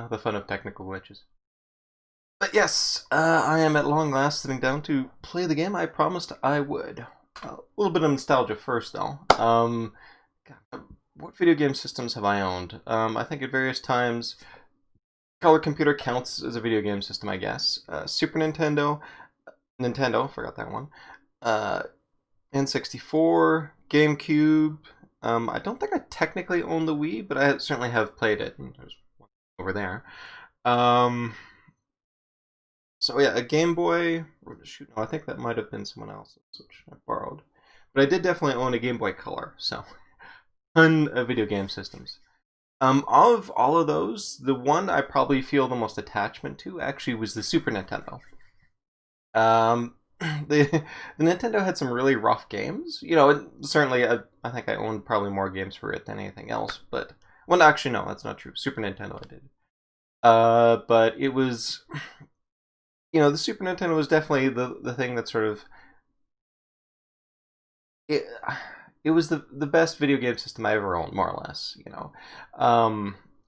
the fun of technical glitches. But yes, I am at long last sitting down to play the game I promised I would. A little bit of nostalgia first, though. God, what video game systems have I owned? I think at various times, Color Computer counts as a video game system, I guess. Super Nintendo, forgot that one. N64, GameCube. I don't think I technically own the Wii, but I certainly have played it. There's one over there. So yeah, a Game Boy. Shoot, no, I think that might have been someone else's, which I borrowed. But I did definitely own a Game Boy Color, so ton of video game systems. Of all of those, the one I probably feel the most attachment to actually was the Super Nintendo. The Nintendo had some really rough games. You know, certainly I think I owned probably more games for it than anything else. But well, actually, no, that's not true. Super Nintendo I did. But it was, you know, the Super Nintendo was definitely the thing that sort of it was the best video game system I ever owned, more or less. You know,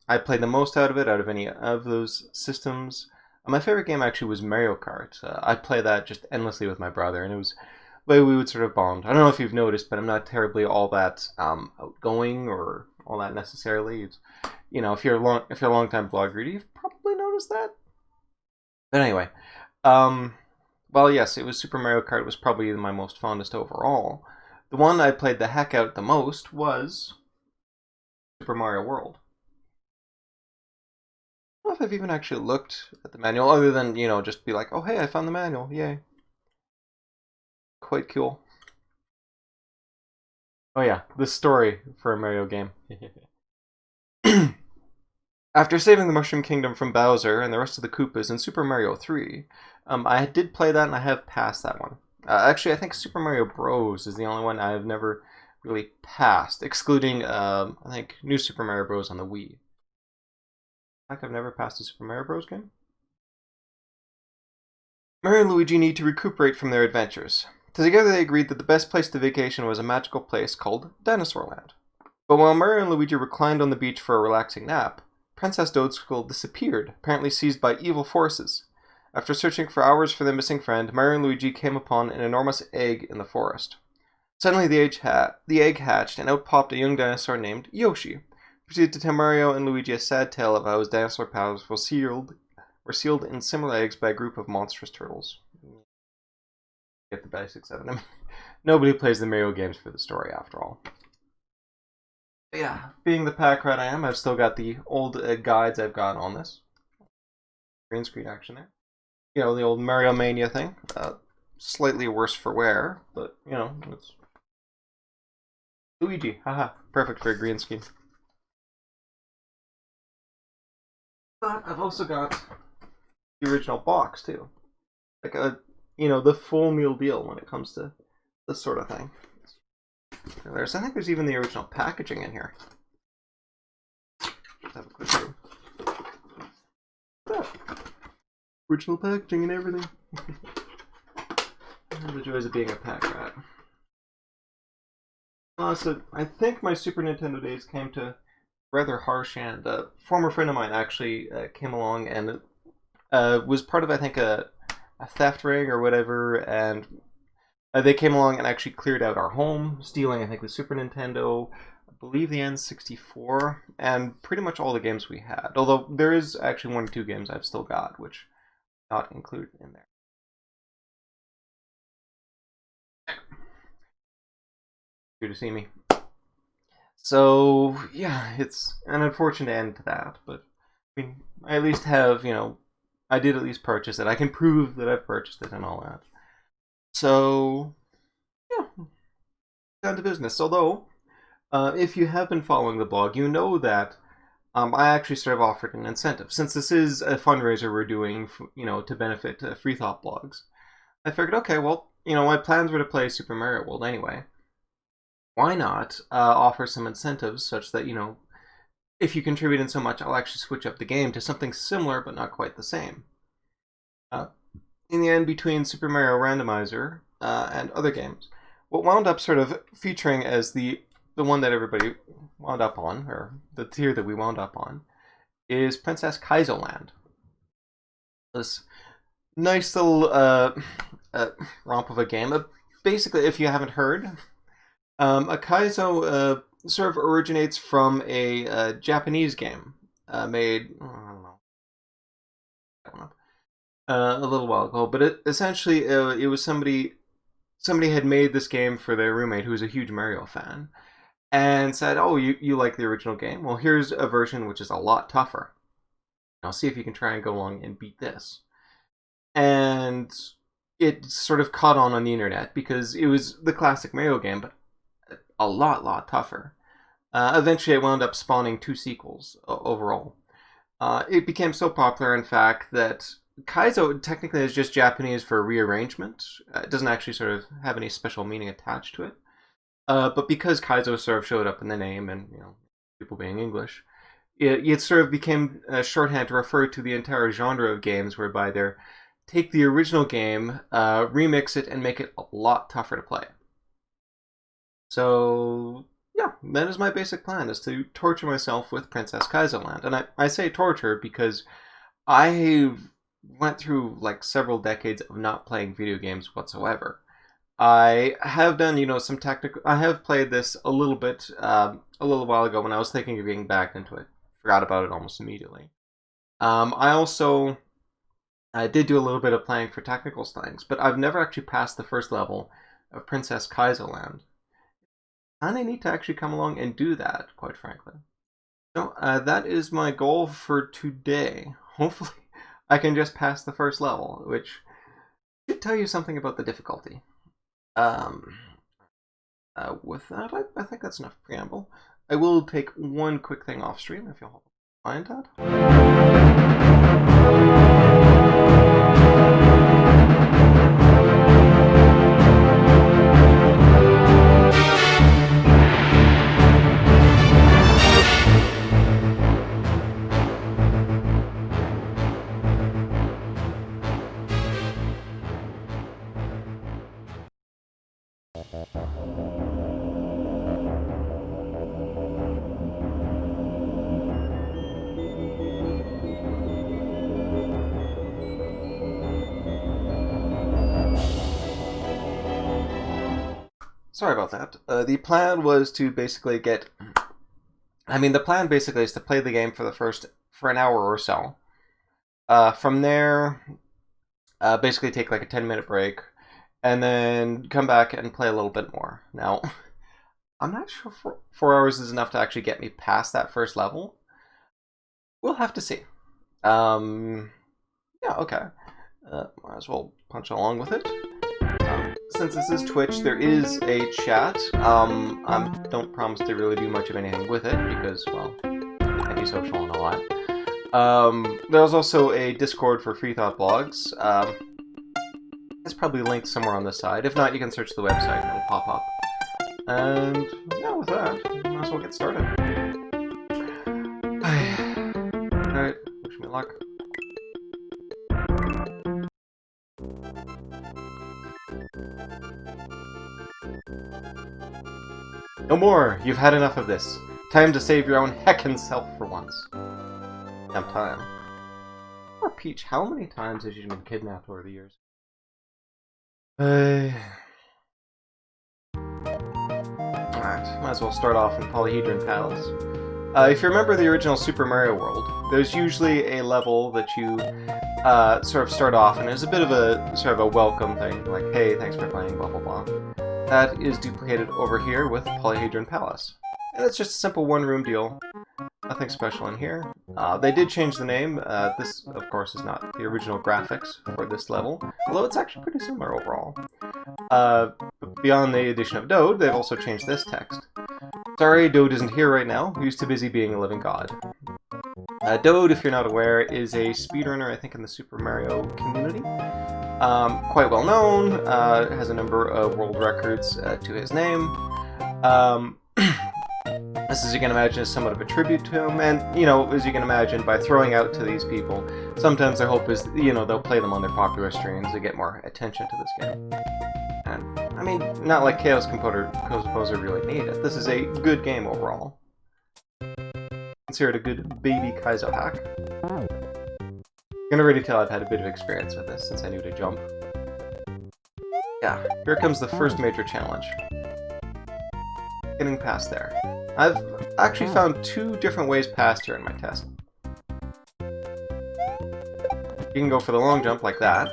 I played the most out of it out of any of those systems. My favorite game actually was Mario Kart. I played that just endlessly with my brother, and it was the way we would sort of bond. I don't know if you've noticed, but I'm not terribly all that outgoing or all that necessarily. It's, you know, if you're a long time blogger, you've probably noticed that. But anyway, well, yes, it was Super Mario Kart was probably my most fondest overall. The one I played the heck out the most was Super Mario World. I don't know if I've even actually looked at the manual, other than, you know, just be like, oh hey, I found the manual, yay. Quite cool. Oh yeah, the story for a Mario game. After saving the Mushroom Kingdom from Bowser and the rest of the Koopas in Super Mario 3, I did play that and I have passed that one. Actually, I think Super Mario Bros. Is the only one I've never really passed, excluding, I think, New Super Mario Bros. On the Wii. In fact, I've never passed a Super Mario Bros. Game. Mario and Luigi need to recuperate from their adventures. Together they agreed that the best place to vacation was a magical place called Dinosaur Land. But while Mario and Luigi reclined on the beach for a relaxing nap, Princess Toadstool disappeared, apparently seized by evil forces. After searching for hours for their missing friend, Mario and Luigi came upon an enormous egg in the forest. Suddenly the egg hatched, and out popped a young dinosaur named Yoshi. Proceeded to tell Mario and Luigi a sad tale of how his dinosaur pals were sealed in similar eggs by a group of monstrous turtles. Get the basics of it. I mean, nobody plays the Mario games for the story, after all. But yeah, being the pack rat I am, I've still got the old guides I've got on this. Green screen action there. You know, the old Mario Mania thing. Slightly worse for wear, but, you know, it's Luigi. Haha, perfect for a green screen. But I've also got the original box, too. Like you know, the full meal deal when it comes to this sort of thing. I think there's even the original packaging in here. Let's have a quick look. Original packaging and everything. The joys of being a pack rat. So I think my Super Nintendo days came to rather harsh end. A former friend of mine actually came along and was part of, I think, a theft ring or whatever, and they came along and actually cleared out our home, stealing, I think, the Super Nintendo, I believe the N64, and pretty much all the games we had. Although there is actually one or two games I've still got, which are not included in there. Here to see me. So, yeah, it's an unfortunate end to that, but I mean, I at least have, you know, I did at least purchase it. I can prove that I've purchased it and all that. So, yeah, down to business. Although, if you have been following the blog, you know that I actually sort of offered an incentive. Since this is a fundraiser we're doing, you know, to benefit Free Thought blogs, I figured, okay, well, you know, my plans were to play Super Mario World anyway. Why not offer some incentives such that, you know, if you contribute in so much, I'll actually switch up the game to something similar but not quite the same. In the end, between Super Mario Randomizer and other games, what wound up sort of featuring as the one that everybody wound up on, or the tier that we wound up on, is Princess Kaizo Land. This nice little romp of a game. Basically, if you haven't heard, a Kaizo sort of originates from a Japanese game made, I don't know, a little while ago. But essentially, it was somebody had made this game for their roommate who was a huge Mario fan, and said, "Oh, you like the original game? Well, here's a version which is a lot tougher. I'll see if you can try and go along and beat this." And it sort of caught on the internet because it was the classic Mario game, but a lot tougher. Eventually, it wound up spawning 2 sequels overall. It became so popular, in fact, that Kaizo technically is just Japanese for rearrangement. It doesn't actually sort of have any special meaning attached to it. But because Kaizo sort of showed up in the name, and people being English, it sort of became a shorthand to refer to the entire genre of games whereby they take the original game, remix it, and make it a lot tougher to play. So yeah, that is my basic plan, is to torture myself with Princess Kaizo Land. And I say torture because I went through like several decades of not playing video games whatsoever. I have done, some tactical. I have played this a little bit, a little while ago when I was thinking of getting back into it. Forgot about it almost immediately. I did do a little bit of playing for technical things, but I've never actually passed the first level of Princess Kaizo Land. And I need to actually come along and do that, quite frankly. So that is my goal for today. Hopefully, I can just pass the first level, which should tell you something about the difficulty. With that, I think that's enough preamble. I will take one quick thing off stream if you'll mind that. Sorry about that. The plan was to basically the plan basically is to play the game for an hour or so. From there, basically take like a 10-minute break, and then come back and play a little bit more. Now, I'm not sure if 4 hours is enough to actually get me past that first level. We'll have to see. Yeah, okay. Might as well punch along with it. Since this is Twitch, there is a chat. I don't promise to really do much of anything with it because, well, antisocial and a lot. There's also a Discord for Free Thought Blogs. It's probably linked somewhere on this side. If not, you can search the website and it'll pop up. And yeah, with that, might as well get started. Alright, wish me luck. No more! You've had enough of this. Time to save your own heckin' self for once. Damn time. Poor Peach, how many times has she been kidnapped over the years? Alright, might as well start off in Polyhedron Palace. If you remember the original Super Mario World, there's usually a level that you sort of start off, and there's a bit of a sort of a welcome thing, like, hey, thanks for playing, blah blah blah. That is duplicated over here with Polyhedron Palace. And it's just a simple one-room deal. Nothing special in here. They did change the name. This, of course, is not the original graphics for this level, although it's actually pretty similar overall. Beyond the addition of Dode, they've also changed this text. Sorry, Dode isn't here right now. He's too busy being a living god. Dode, if you're not aware, is a speedrunner, I think, in the Super Mario community. Quite well known, has a number of world records to his name. This, as you can imagine, is somewhat of a tribute to him, and, as you can imagine, by throwing out to these people, sometimes their hope is, they'll play them on their popular streams to get more attention to this game. And, I mean, not like Chaos Composer really need it. This is a good game overall. Consider it a good baby Kaizo hack. You can already tell I've had a bit of experience with this since I knew to jump. Yeah, here comes the first major challenge. Getting past there. I've actually found 2 different ways past here in my test. You can go for the long jump like that.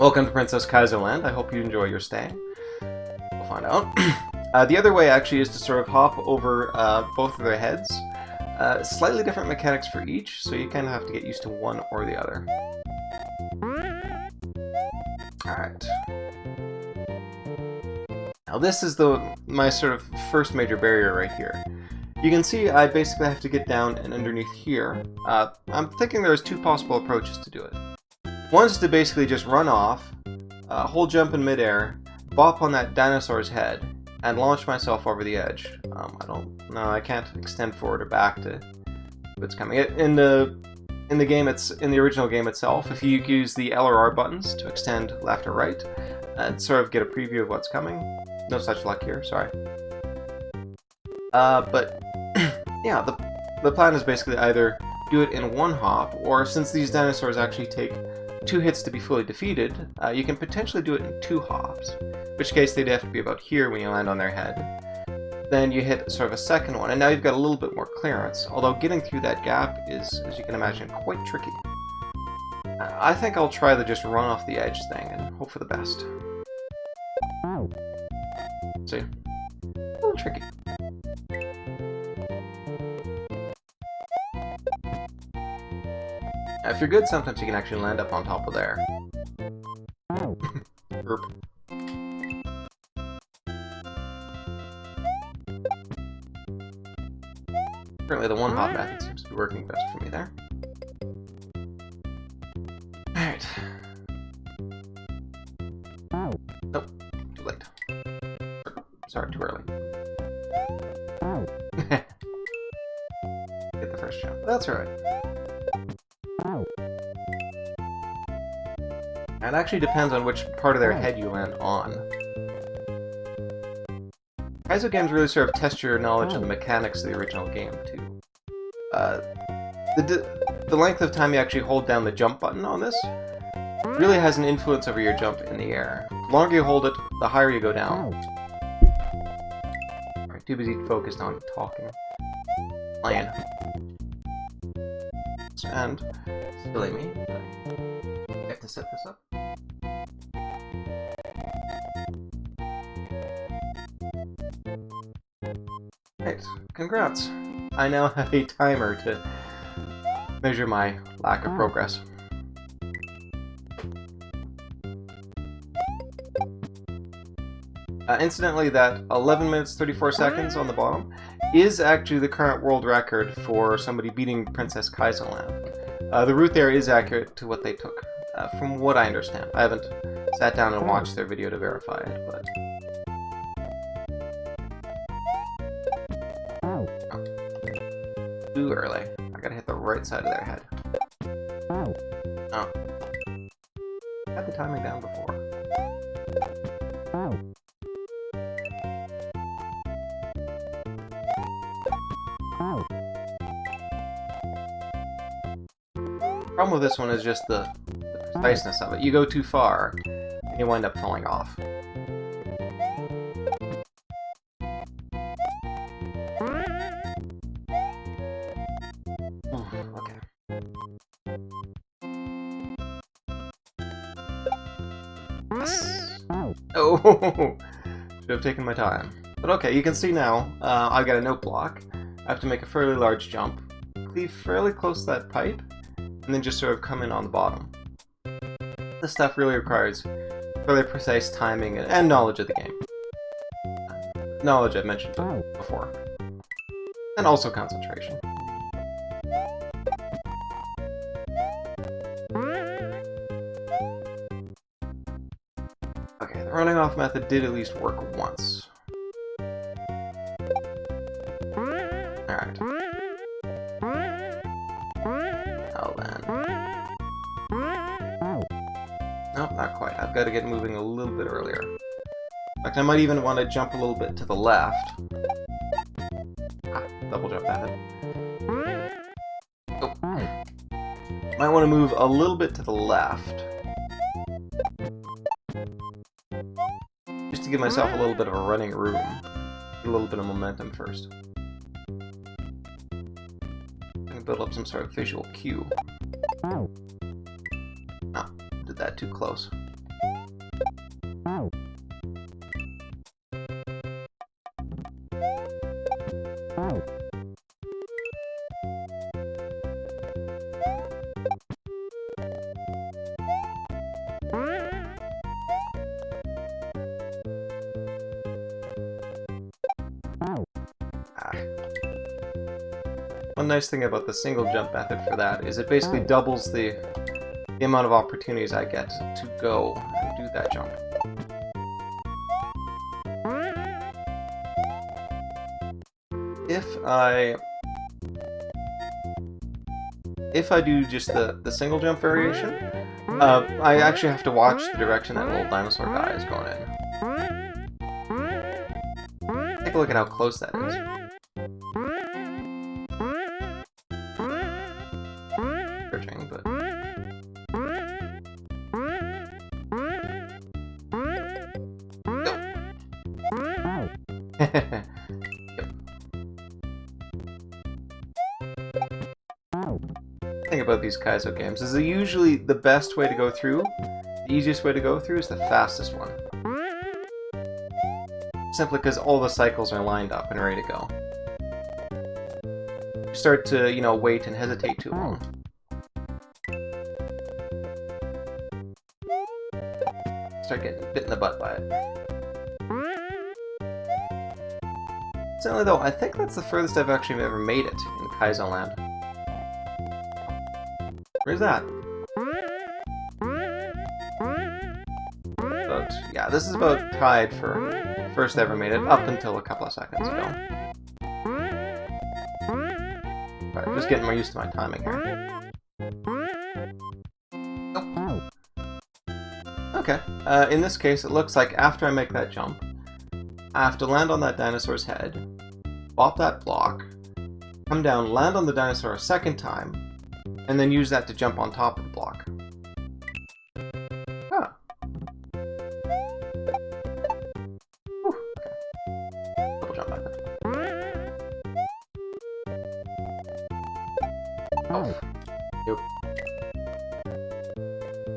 Welcome to Princess Kaizo Land. I hope you enjoy your stay. We'll find out. The other way actually is to sort of hop over both of their heads. Slightly different mechanics for each, so you kind of have to get used to one or the other. Alright. Now this is my sort of first major barrier right here. You can see I basically have to get down and underneath here. I'm thinking there's 2 possible approaches to do it. One is to basically just run off, hold jump in midair, bop on that dinosaur's head, and launch myself over the edge. I can't extend forward or back to what's coming. In the original game itself, if you use the L or R buttons to extend left or right, and sort of get a preview of what's coming. No such luck here, sorry. But yeah, the plan is basically either do it in one hop, or since these dinosaurs actually take 2 hits to be fully defeated, you can potentially do it in 2 hops, in which case they'd have to be about here when you land on their head. Then you hit sort of a second one, and now you've got a little bit more clearance, although getting through that gap is, as you can imagine, quite tricky. I think I'll try the just run off the edge thing and hope for the best. See? A little tricky. If you're good, sometimes you can actually land up on top of there. Erp. Currently, the one-hop method seems to be working best for me there. Alright. Nope, too late. Sorry, too early. Get the first jump. That's alright. It actually depends on which part of their head you land on. Kaizo games really sort of test your knowledge of the mechanics of the original game, too. The length of time you actually hold down the jump button on this really has an influence over your jump in the air. The longer you hold it, the higher you go down. Alright, too busy focused on talking. Playing. And, silly me, I have to set this up. Right, congrats! I now have a timer to measure my lack of progress. Incidentally, that 11 minutes 34 seconds on the bottom is actually the current world record for somebody beating Princess Kaizo Land. The route there is accurate to what they took, from what I understand. I haven't sat down and watched their video to verify it, but... Too early. I gotta hit the right side of their head. Oh. Had the timing down before. The problem with this one is just the preciseness of it. You go too far, and you wind up falling off. Okay. Yes. Oh, should have taken my time. But okay, you can see now, I've got a note block. I have to make a fairly large jump, cleave fairly close to that pipe, and then just sort of come in on the bottom. This stuff really requires fairly precise timing and knowledge of the game. Knowledge I've mentioned before. And also concentration. Okay, the running off method did at least work once. Alright. Now then. Nope, not quite. I've got to get moving a little bit earlier. In fact, I might even want to jump a little bit to the left. Ah, double jump method. Might want to move a little bit to the left. Just to give myself a little bit of a running room. A little bit of momentum first. And build up some sort of visual cue. Oh, did that too close. One nice thing about the single jump method for that is it basically doubles the amount of opportunities I get to go and do that jump. If I do just the single jump variation, I actually have to watch the direction that little dinosaur guy is going in. Take a look at how close that is. Searching, but The thing about these Kaizo games is that usually the best way to go through, the easiest way to go through is the fastest one. Simply because all the cycles are lined up and ready to go. You start to, you know, wait and hesitate too long. Start getting bit in the butt by it. Certainly though, I think that's the furthest I've actually ever made it in Kaizo land. Where's that? But yeah, this is about tied for first ever made it, up until a couple of seconds ago. Right, just getting more used to my timing here. Oh. Okay, in this case it looks like after I make that jump, I have to land on that dinosaur's head, bop that block, come down, land on the dinosaur a second time, and then use that to jump on top of the block. Ah. Whew, okay. Double jump method. Oh. Nope.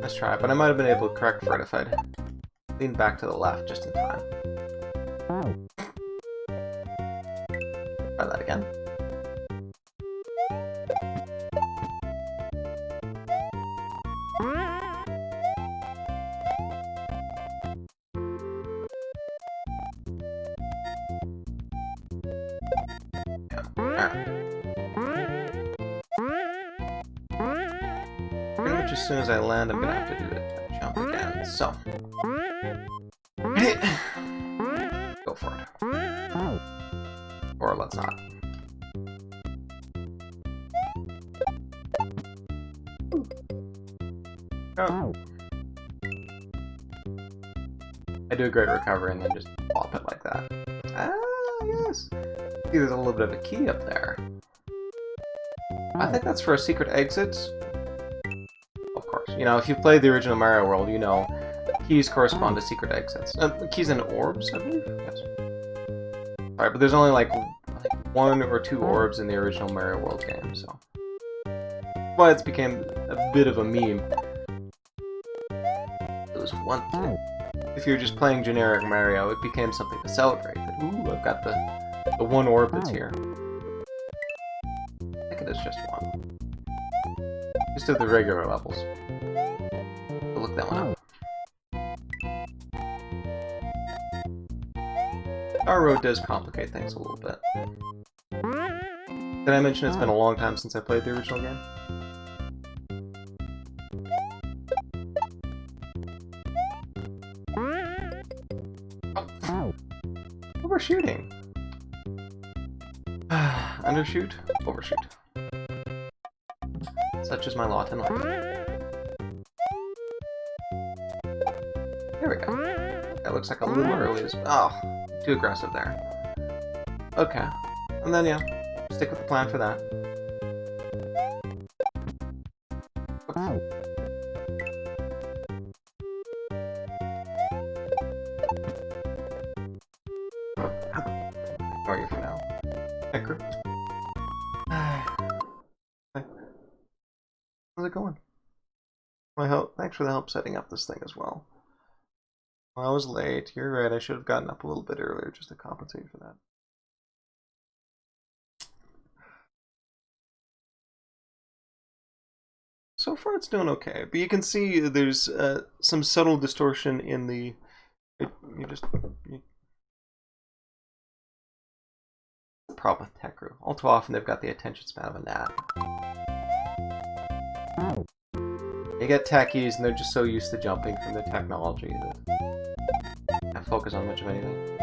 Let's try it, but I might have been able to correct for it if I'd leaned back to the left just in time. Try that again. Pretty much as soon as I land, I'm gonna have to do that jump again. So, go for it. Or let's not. Oh. I do a great recovery and then just pop it like that. Ah, yes. See, there's a little bit of a key up there. I think that's for a secret exit. Of course. You know, if you've played the original Mario World, you know keys correspond to secret exits. Keys and orbs, I believe? Yes. Sorry, but there's only like 1 or 2 orbs in the original Mario World game, so. Well, it's became a bit of a meme. It was one thing. If you're just playing generic Mario, it became something to celebrate. That, ooh, I've got the 1 orb that's here. I think it is just 1. Just of the regular levels. So look that one up. Our road does complicate things a little bit. Did I mention it's been a long time since I played the original game? Oh. Overshooting. Undershoot, overshoot. Such is my lot in life. There we go. That looks like a little early as oh, too aggressive there. Okay. And then yeah, stick with the plan for that. Ignore you for now. Hey, crew. Hey. How's it going? Thanks for the help setting up this thing as well. Well, I was late. You're right. I should have gotten up a little bit earlier just to compensate for that. So far, it's doing okay, but you can see there's some subtle distortion in the. The problem with tech crew. All too often, they've got the attention span of a gnat. You get techies, and they're just so used to jumping from the technology that they can't focus on much of anything.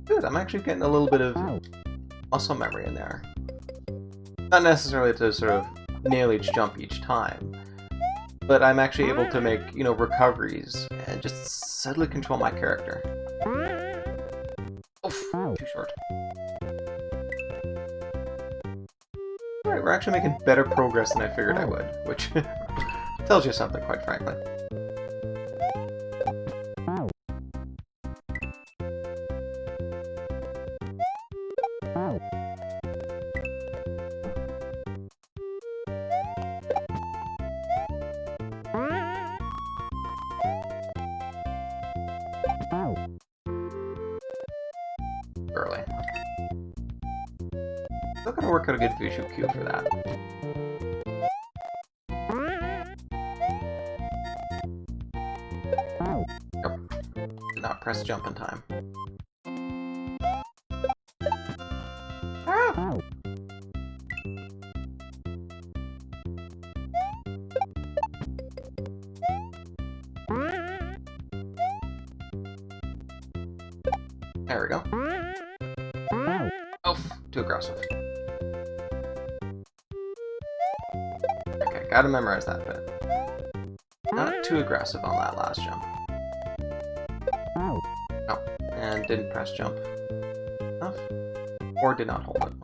Good, I'm actually getting a little bit of muscle memory in there. Not necessarily to sort of nail each jump each time, but I'm actually able to make, you know, recoveries and just subtly control my character. Oof, too short. Alright, we're actually making better progress than I figured I would, which tells you something, quite frankly. Early. Still gotta work out a good visual cue for that. Yep. Did not press jump in time. Ah! There we go. Oh, too aggressive. Okay, gotta memorize that bit. Not too aggressive on that last jump. Oh, and didn't press jump enough. Or did not hold it.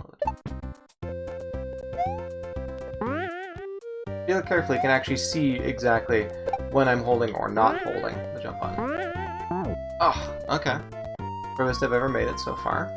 If you look carefully, you can actually see exactly when I'm holding or not holding the jump button. Oh, okay. Furthest I've ever made it so far.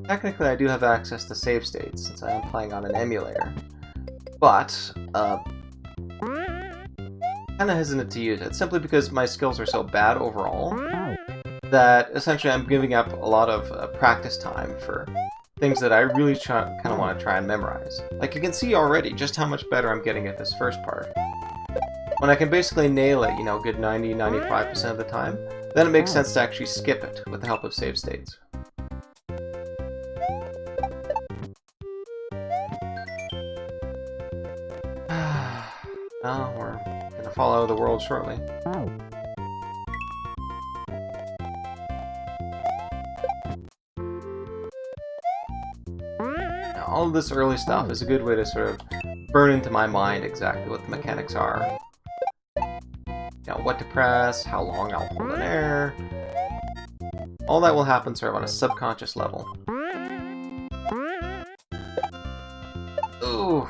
Technically, I do have access to save states since I am playing on an emulator. But, kinda hesitant to use it, simply because my skills are so bad overall that essentially I'm giving up a lot of practice time for things that I really kinda want to try and memorize. Like, you can see already just how much better I'm getting at this first part. When I can basically nail it, you know, good 90-95% of the time, then it makes sense to actually skip it with the help of save states. Well, we're gonna fall out of the world shortly. Now, all of this early stuff is a good way to sort of burn into my mind exactly what the mechanics are. You know, what to press, how long I'll hold in air. All that will happen sort of on a subconscious level. Ooh,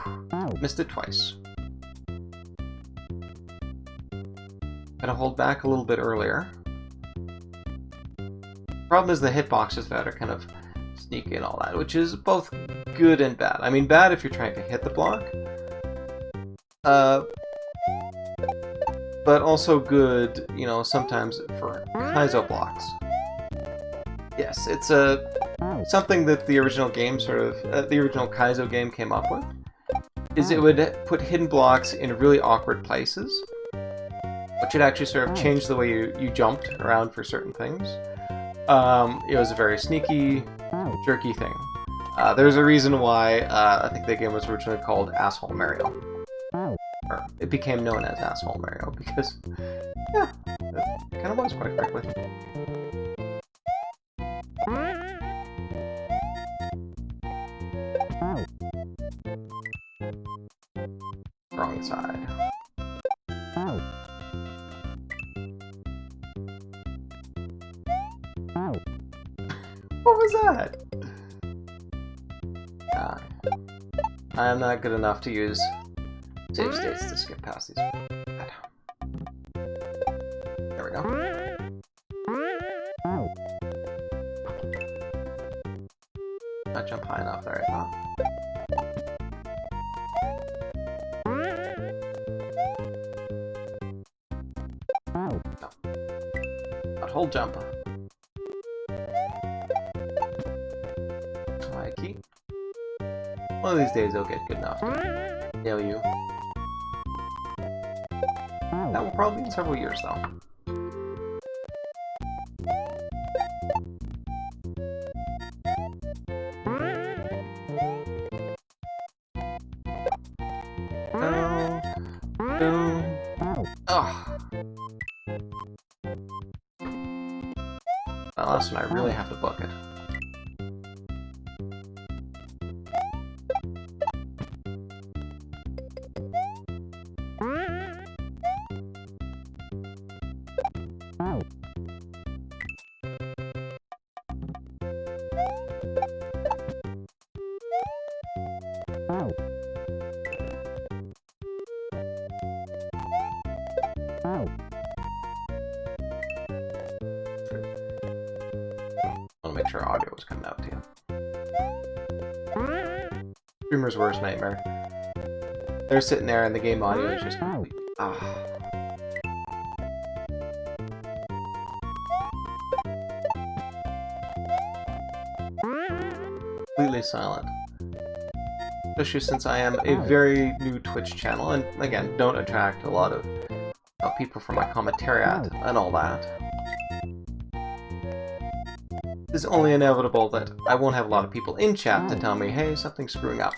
missed it twice. Gonna hold back a little bit earlier. Problem is the hitboxes that are kind of sneaky and all that, which is both good and bad. I mean, bad if you're trying to hit the block, but also good, you know, sometimes for Kaizo blocks. Yes, it's something that the original game the original Kaizo game came up with, is it would put hidden blocks in really awkward places, which would actually sort of change the way you jumped around for certain things. It was a very sneaky, jerky thing. There's a reason why I think the game was originally called Asshole Mario. Or it became known as Asshole Mario because, yeah, it kind of was, quite frankly. Wrong side. What was that? I am not good enough to use save states to skip past these. There we go. Not jump high enough there, huh? No. Not hold jump. Key. One of these days they'll get good enough to nail you. That will probably be in several years, though. Ugh. That last one, I really have to book it. Make sure audio was coming out to you. Streamer's worst nightmare. They're sitting there and the game audio is just completely completely silent. Especially since I am a very new Twitch channel and again don't attract a lot of people from my commentariat and all that. It's only inevitable that I won't have a lot of people in chat to tell me, hey, something's screwing up.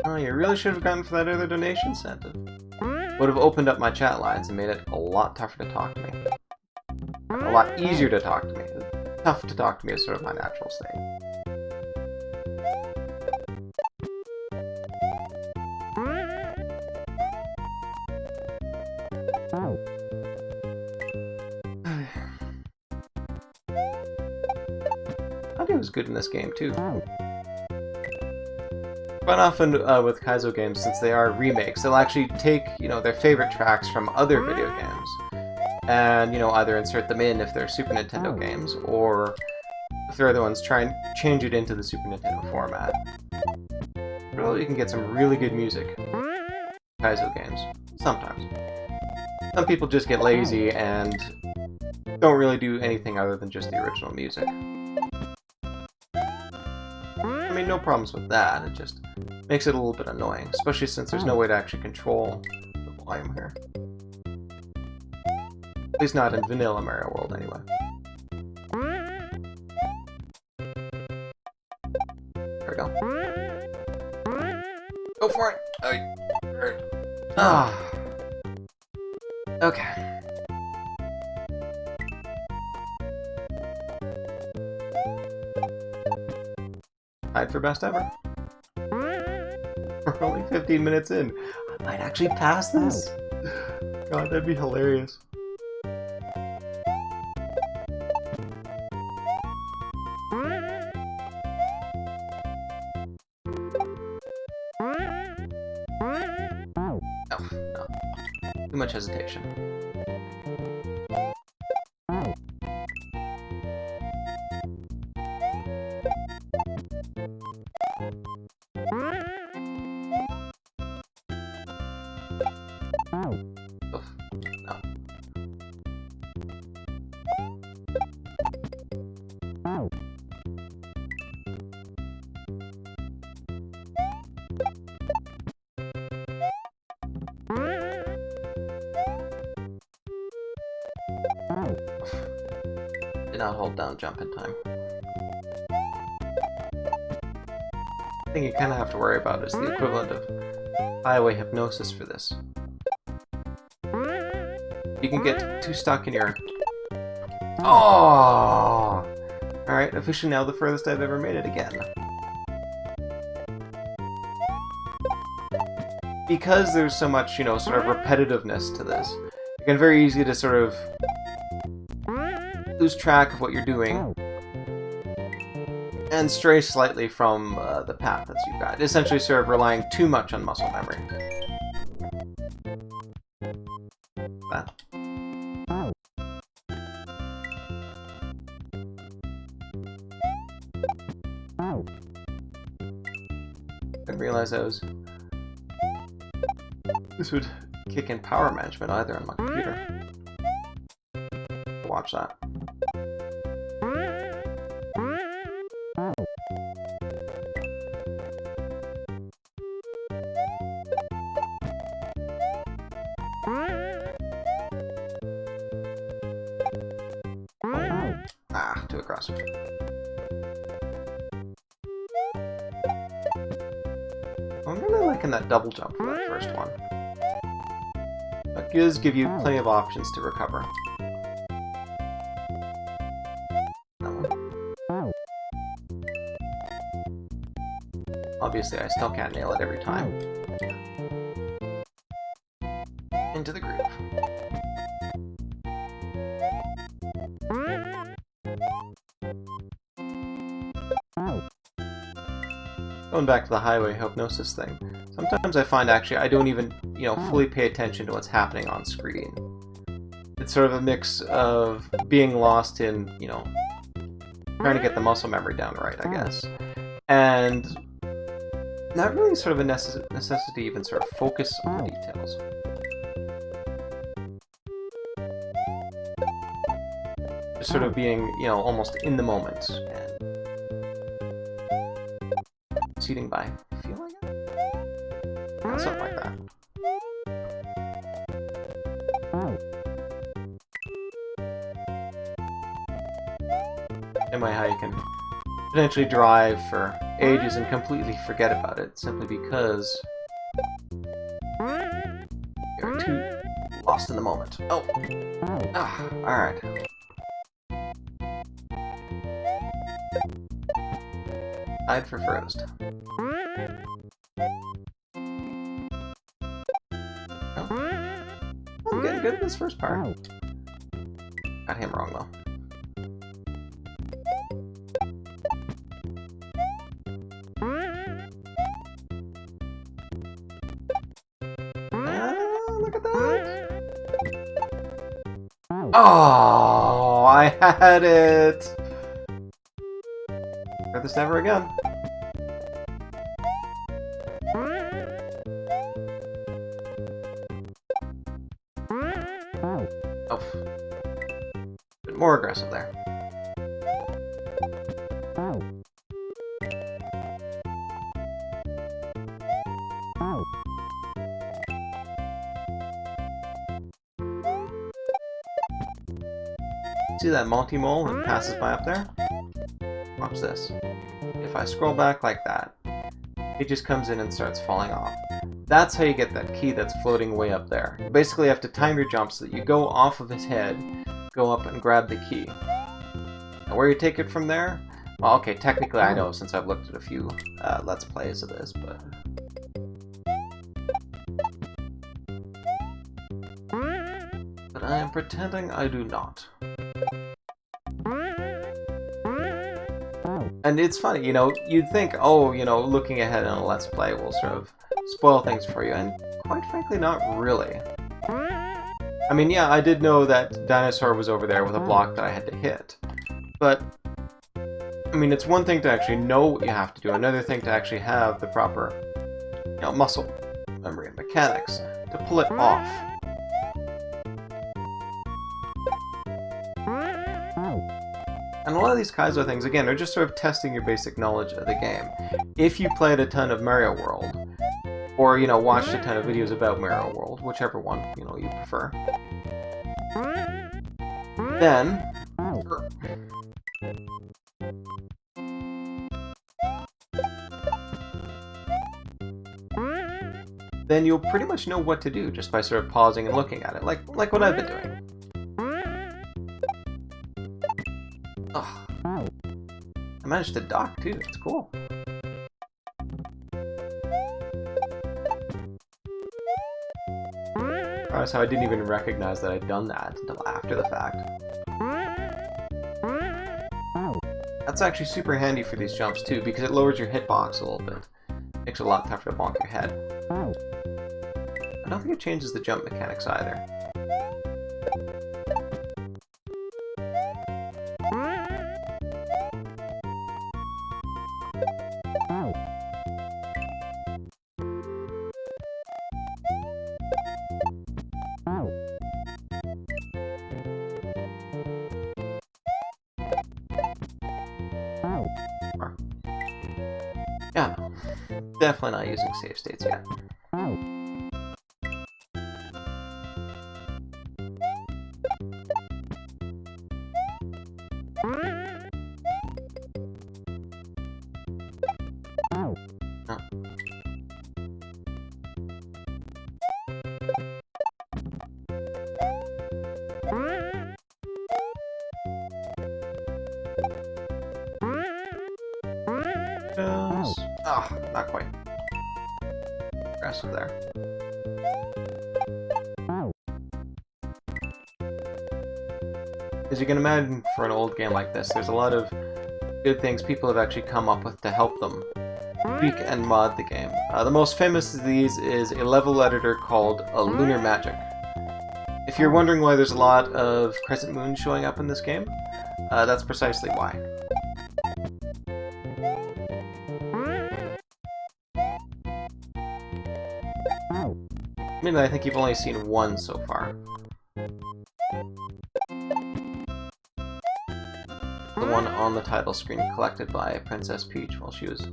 Oh, you really should have gone for that other donation incentive. Would have opened up my chat lines and made it a lot tougher to talk to me. A lot easier to talk to me. Tough to talk to me is sort of my natural state. Audio is good in this game too. Quite often with Kaizo games, since they are remakes, they'll actually take, their favorite tracks from other video games and, either insert them in if they're Super Nintendo games, or if they're other ones, try and change it into the Super Nintendo format. Well, you can get some really good music in Kaizo games, sometimes. Some people just get lazy and don't really do anything other than just the original music. I mean, no problems with that, it just makes it a little bit annoying, especially since there's no way to actually control the volume here. At least not in vanilla Mario World, anyway. There we go. Go for it! Ah. Okay. Tied for best ever. We're only 15 minutes in. I might actually pass this. God, that'd be hilarious. Oh, no. Too much hesitation. Did not hold down jump in time. The thing you kind of have to worry about is the equivalent of highway hypnosis for this. You can get too stuck in your... Oh! Alright, officially now the furthest I've ever made it again. Because there's so much, you know, sort of repetitiveness to this, it can very easy to sort of lose track of what you're doing and stray slightly from the path that you've got. Essentially sort of relying too much on muscle memory. That. Didn't realize this would kick in power management either on my computer. Watch that. Ah, too aggressive. I'm really liking that double jump for that first one. That does give you plenty of options to recover. That one. Obviously, I still can't nail it every time. Into the groove. Going back to the highway hypnosis thing, sometimes I find actually I don't even, you know, fully pay attention to what's happening on screen. It's sort of a mix of being lost in, you know, trying to get the muscle memory down right, I guess, and not really sort of a necessity to even sort of focus on the details. Just sort of being, you know, almost in the moment and proceeding by feeling it? Or something like that. Anyway, how you can potentially drive for ages and completely forget about it simply because you're too lost in the moment. Oh! Ah, alright. Tied for furthest. Oh. I'm getting good at this first part. Got him wrong though. Look at that! Oh, I had it! Try this never again. Oh. A bit more aggressive there. See that multi-mole that passes by up there? Watch this. If I scroll back like that, it just comes in and starts falling off. That's how you get that key that's floating way up there. You basically have to time your jump so that you go off of his head, go up and grab the key. Now where you take it from there? Well, okay, technically I know since I've looked at a few Let's Plays of this, but... But I am pretending I do not. And it's funny, you know, you'd think, oh, you know, looking ahead on a Let's Play will sort of spoil things for you, and quite frankly, not really. I mean, yeah, I did know that Dinosaur was over there with a block that I had to hit, but, I mean, it's one thing to actually know what you have to do, another thing to actually have the proper, you know, muscle memory and mechanics to pull it off. And a lot of these Kaizo things, again, are just sort of testing your basic knowledge of the game. If you played a ton of Mario World, or, you know, watched a ton of videos about Mario World, whichever one, you know, you prefer, then Then you'll pretty much know what to do just by sort of pausing and looking at it, like what I've been doing. Ugh. I managed to dock too, it's cool. That's how I didn't even recognize that I'd done that until after the fact. That's actually super handy for these jumps too, because it lowers your hitbox a little bit. Makes it a lot tougher to bonk your head. I don't think it changes the jump mechanics either. Yeah, no. Definitely not using save states yet. Not quite. Aggressive there. As you can imagine, for an old game like this, there's a lot of good things people have actually come up with to help them tweak and mod the game. The most famous of these is a level editor called Lunar Magic. If you're wondering why there's a lot of crescent moons showing up in this game, that's precisely why. I think you've only seen one so far. The one on the title screen, collected by Princess Peach while she was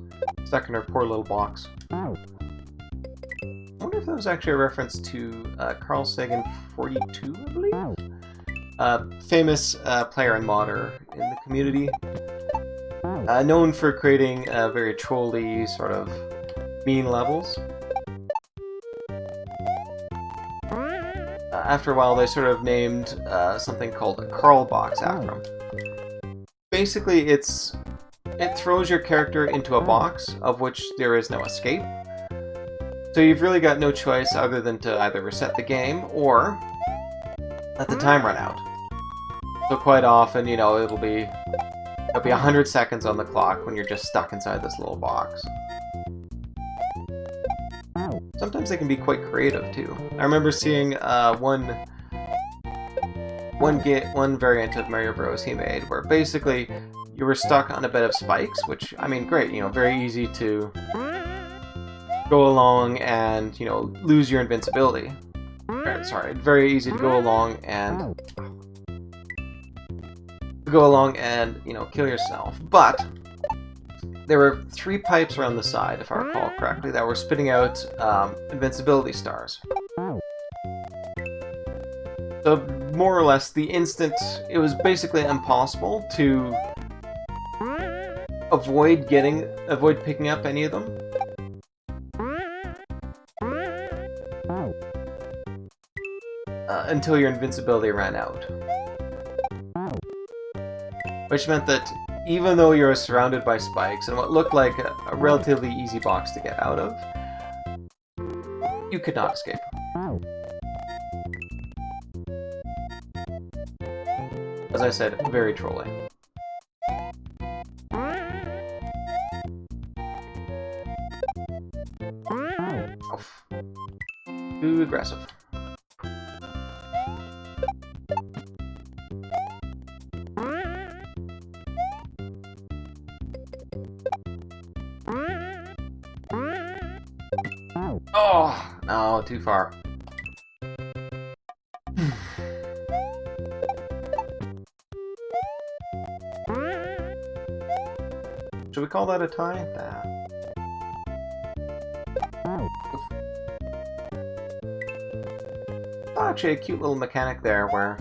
stuck in her poor little box. I wonder if that was actually a reference to Carl Sagan 42, I believe? Famous player and modder in the community. Known for creating very trolly, sort of mean levels. After a while, they sort of named something called a Carl box after him. Basically, it throws your character into a box of which there is no escape. So you've really got no choice other than to either reset the game or let the time run out. So quite often, you know, it'll be 100 seconds on the clock when you're just stuck inside this little box. Sometimes they can be quite creative too. I remember seeing one variant of Mario Bros. He made where basically you were stuck on a bed of spikes, which, I mean, great, you know, very easy to go along and, you know, lose your invincibility. Sorry, very easy to go along and you know, kill yourself. But there were 3 pipes around the side, if I recall correctly, that were spitting out invincibility stars. So, more or less, the instant it was basically impossible to avoid picking up any of them. Until your invincibility ran out. Which meant that even though you were surrounded by spikes and what looked like a relatively easy box to get out of, you could not escape. As I said, very trolling. Oof. Too aggressive. Oh, no, too far. Should we call that a tie? Nah. Oh, actually, a cute little mechanic there where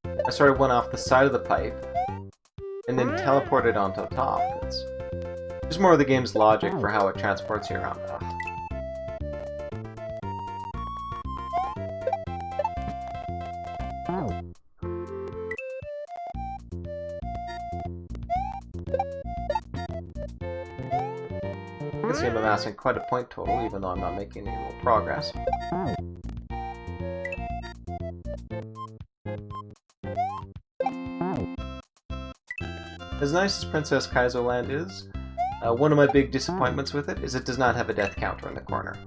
I sort of went off the side of the pipe and then teleported onto the top. It's just more of the game's logic for how it transports you around. Ugh. You can see I'm amassing quite a point total, even though I'm not making any real progress. As nice as Princess Kaizo Land is, one of my big disappointments with it is it does not have a death counter in the corner.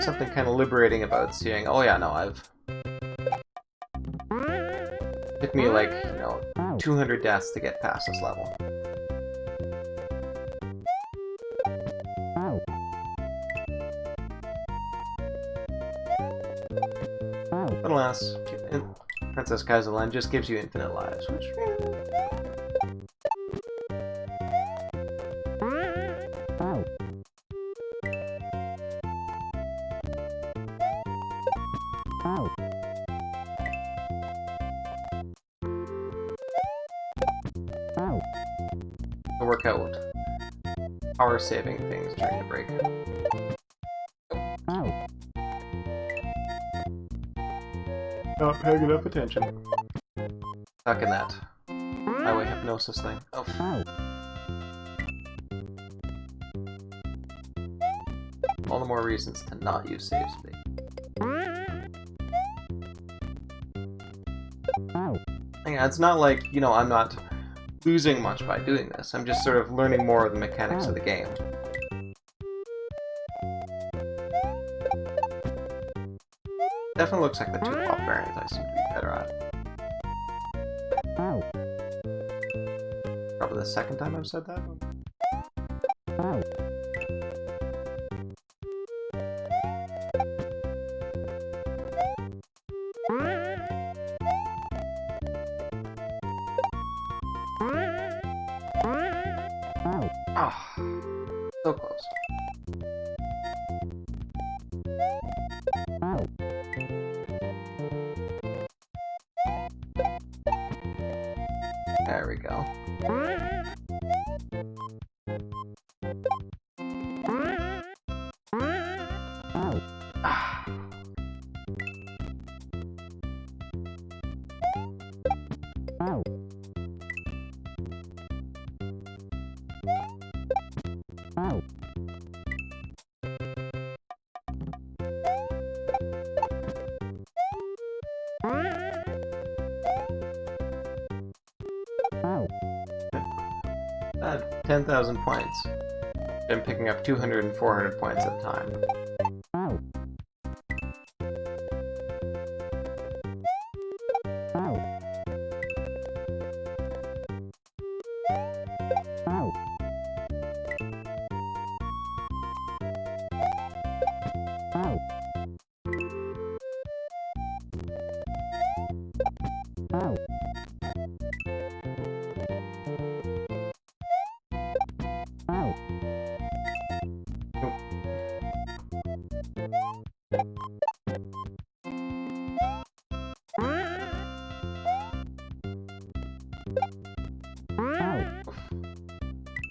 Something kind of liberating about seeing, oh yeah, no, took me like, 200 deaths to get past this level. But alas, Princess Kaizo Land just gives you infinite lives, which... to work out power saving things during the break. Not paying enough attention. Stuck in that highway hypnosis thing. Oh. All the more reasons to not use save speed. Yeah, it's not like, I'm not losing much by doing this. I'm just sort of learning more of the mechanics of the game. Definitely looks like the 2-pop variant I seem to be better at. Probably the second time I've said that. Ah, so close. There we go. At 10,000 points. Been picking up 200 and 400 points at a time.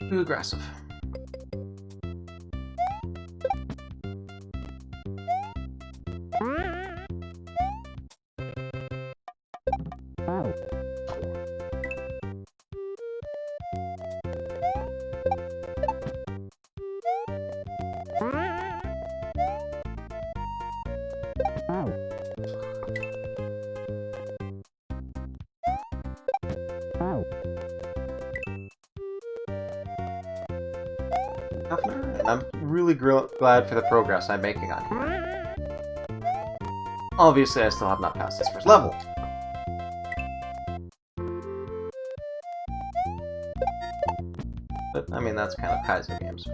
Too aggressive. And I'm really glad for the progress I'm making on here. Obviously, I still have not passed this first level. But, I mean, that's kind of Kaizo games.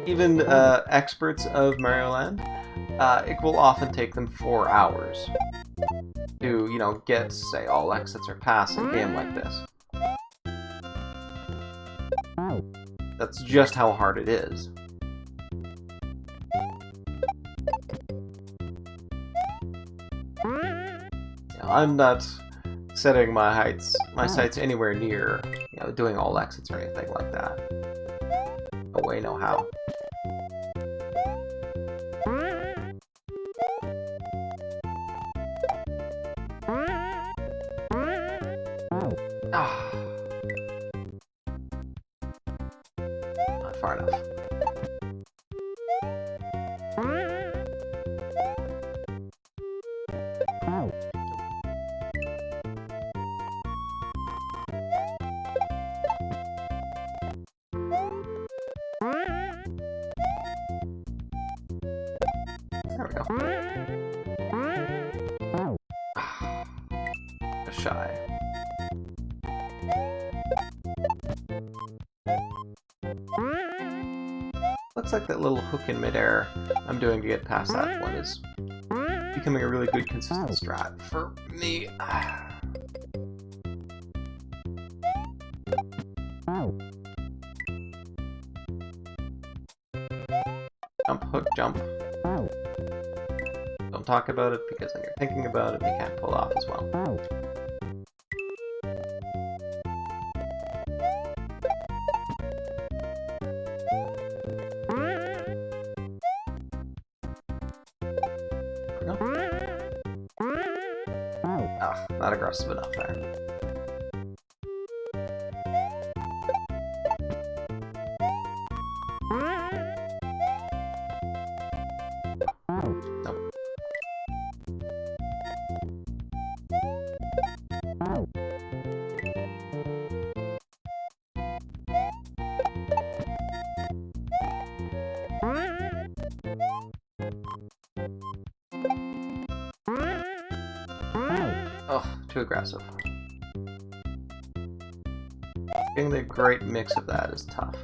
Even experts of Mario Land, it will often take them 4 hours to, get, say, all exits or pass in a game like this. That's just how hard it is. I'm not setting my sights anywhere near, you know, doing all exits or anything like that. No way, no how. Ah. Not far enough. There we go. Shy. Looks like that little hook in midair I'm doing to get past that one is becoming a really good consistent strat for me. Jump, hook, jump. Don't talk about it because then you're thinking about it and you can't pull off as well. Ah, not aggressive enough there. Nope. Oh, too aggressive. Getting the great mix of that is tough.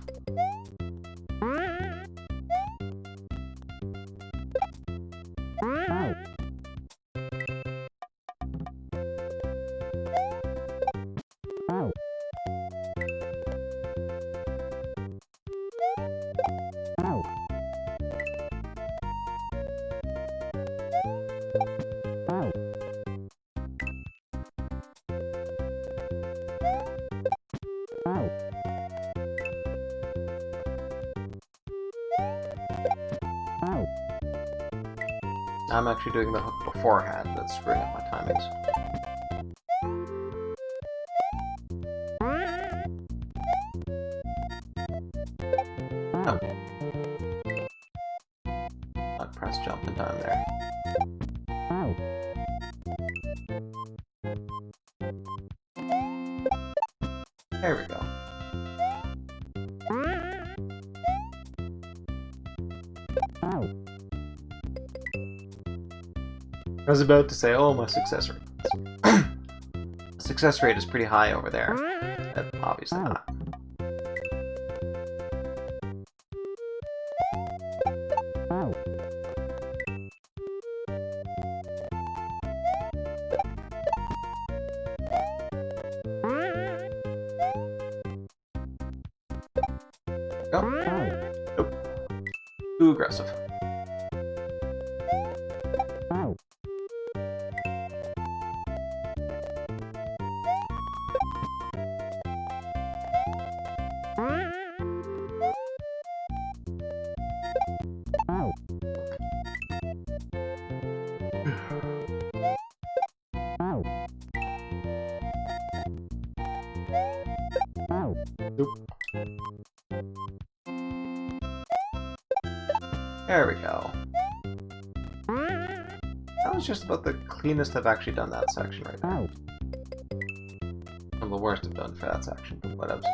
I'm actually doing the hook beforehand, that's screwing up my timings. Oh. Not press jump in time there. There we go. I was about to say, oh, my success rate. Success rate is pretty high over there. Obviously not. Oh. Nope. Too aggressive. There we go. That was just about the cleanest I've actually done that section right now. Well, the worst I've done for that section, but whatevs.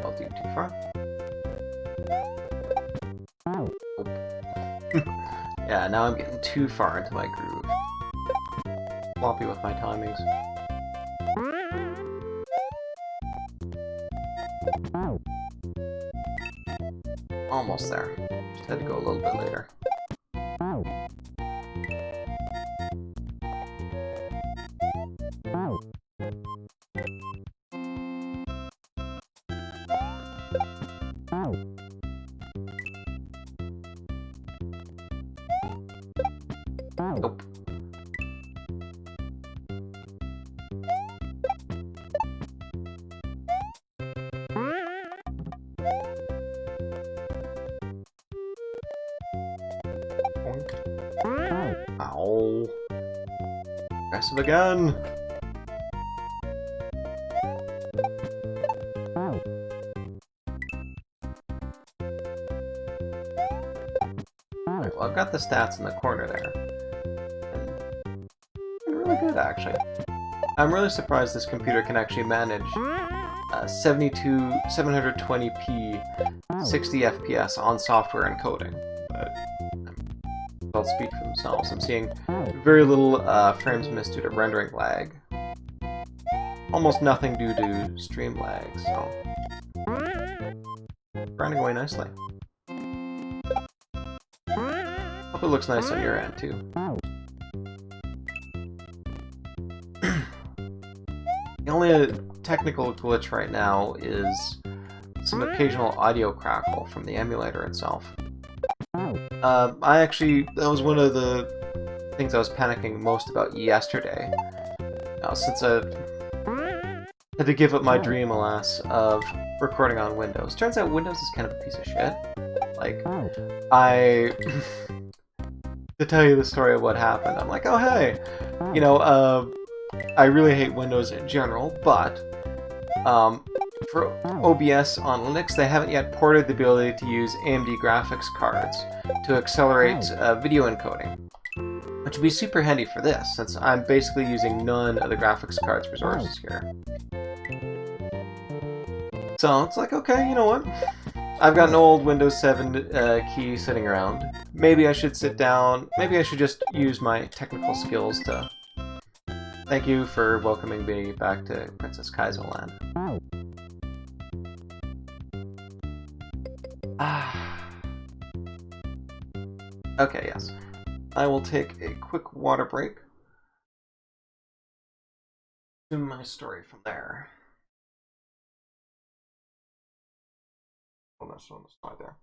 I'll do too far. Yeah, now I'm getting too far into my groove. Floppy with my timings. almost there. Just had to go a little bit later. Nope. Ow. Aggressive again. Alright, well, I've got the stats in the corner there. And really good, actually. I'm really surprised this computer can actually manage 720p 60 FPS on software encoding. But they'll speak for themselves. I'm seeing very little frames missed due to rendering lag. Almost nothing due to stream lag, so grinding away nicely. Hope it looks nice on your end too. The only technical glitch right now is some occasional audio crackle from the emulator itself. That was one of the things I was panicking most about yesterday. Since I had to give up my dream, alas, of recording on Windows. Turns out Windows is kind of a piece of shit. Like, to tell you the story of what happened, I'm like, oh hey, you know, I really hate Windows in general, but for OBS on Linux, they haven't yet ported the ability to use AMD graphics cards to accelerate video encoding, which would be super handy for this, since I'm basically using none of the graphics card's resources here. So it's like, okay, you know what? I've got an old Windows 7 key sitting around. Maybe I should sit down, maybe I should just use my technical skills to... Thank you for welcoming me back to Princess Kaizo land. Okay, yes. I will take a quick water break. To my story from there. Oh, that's on the slide there.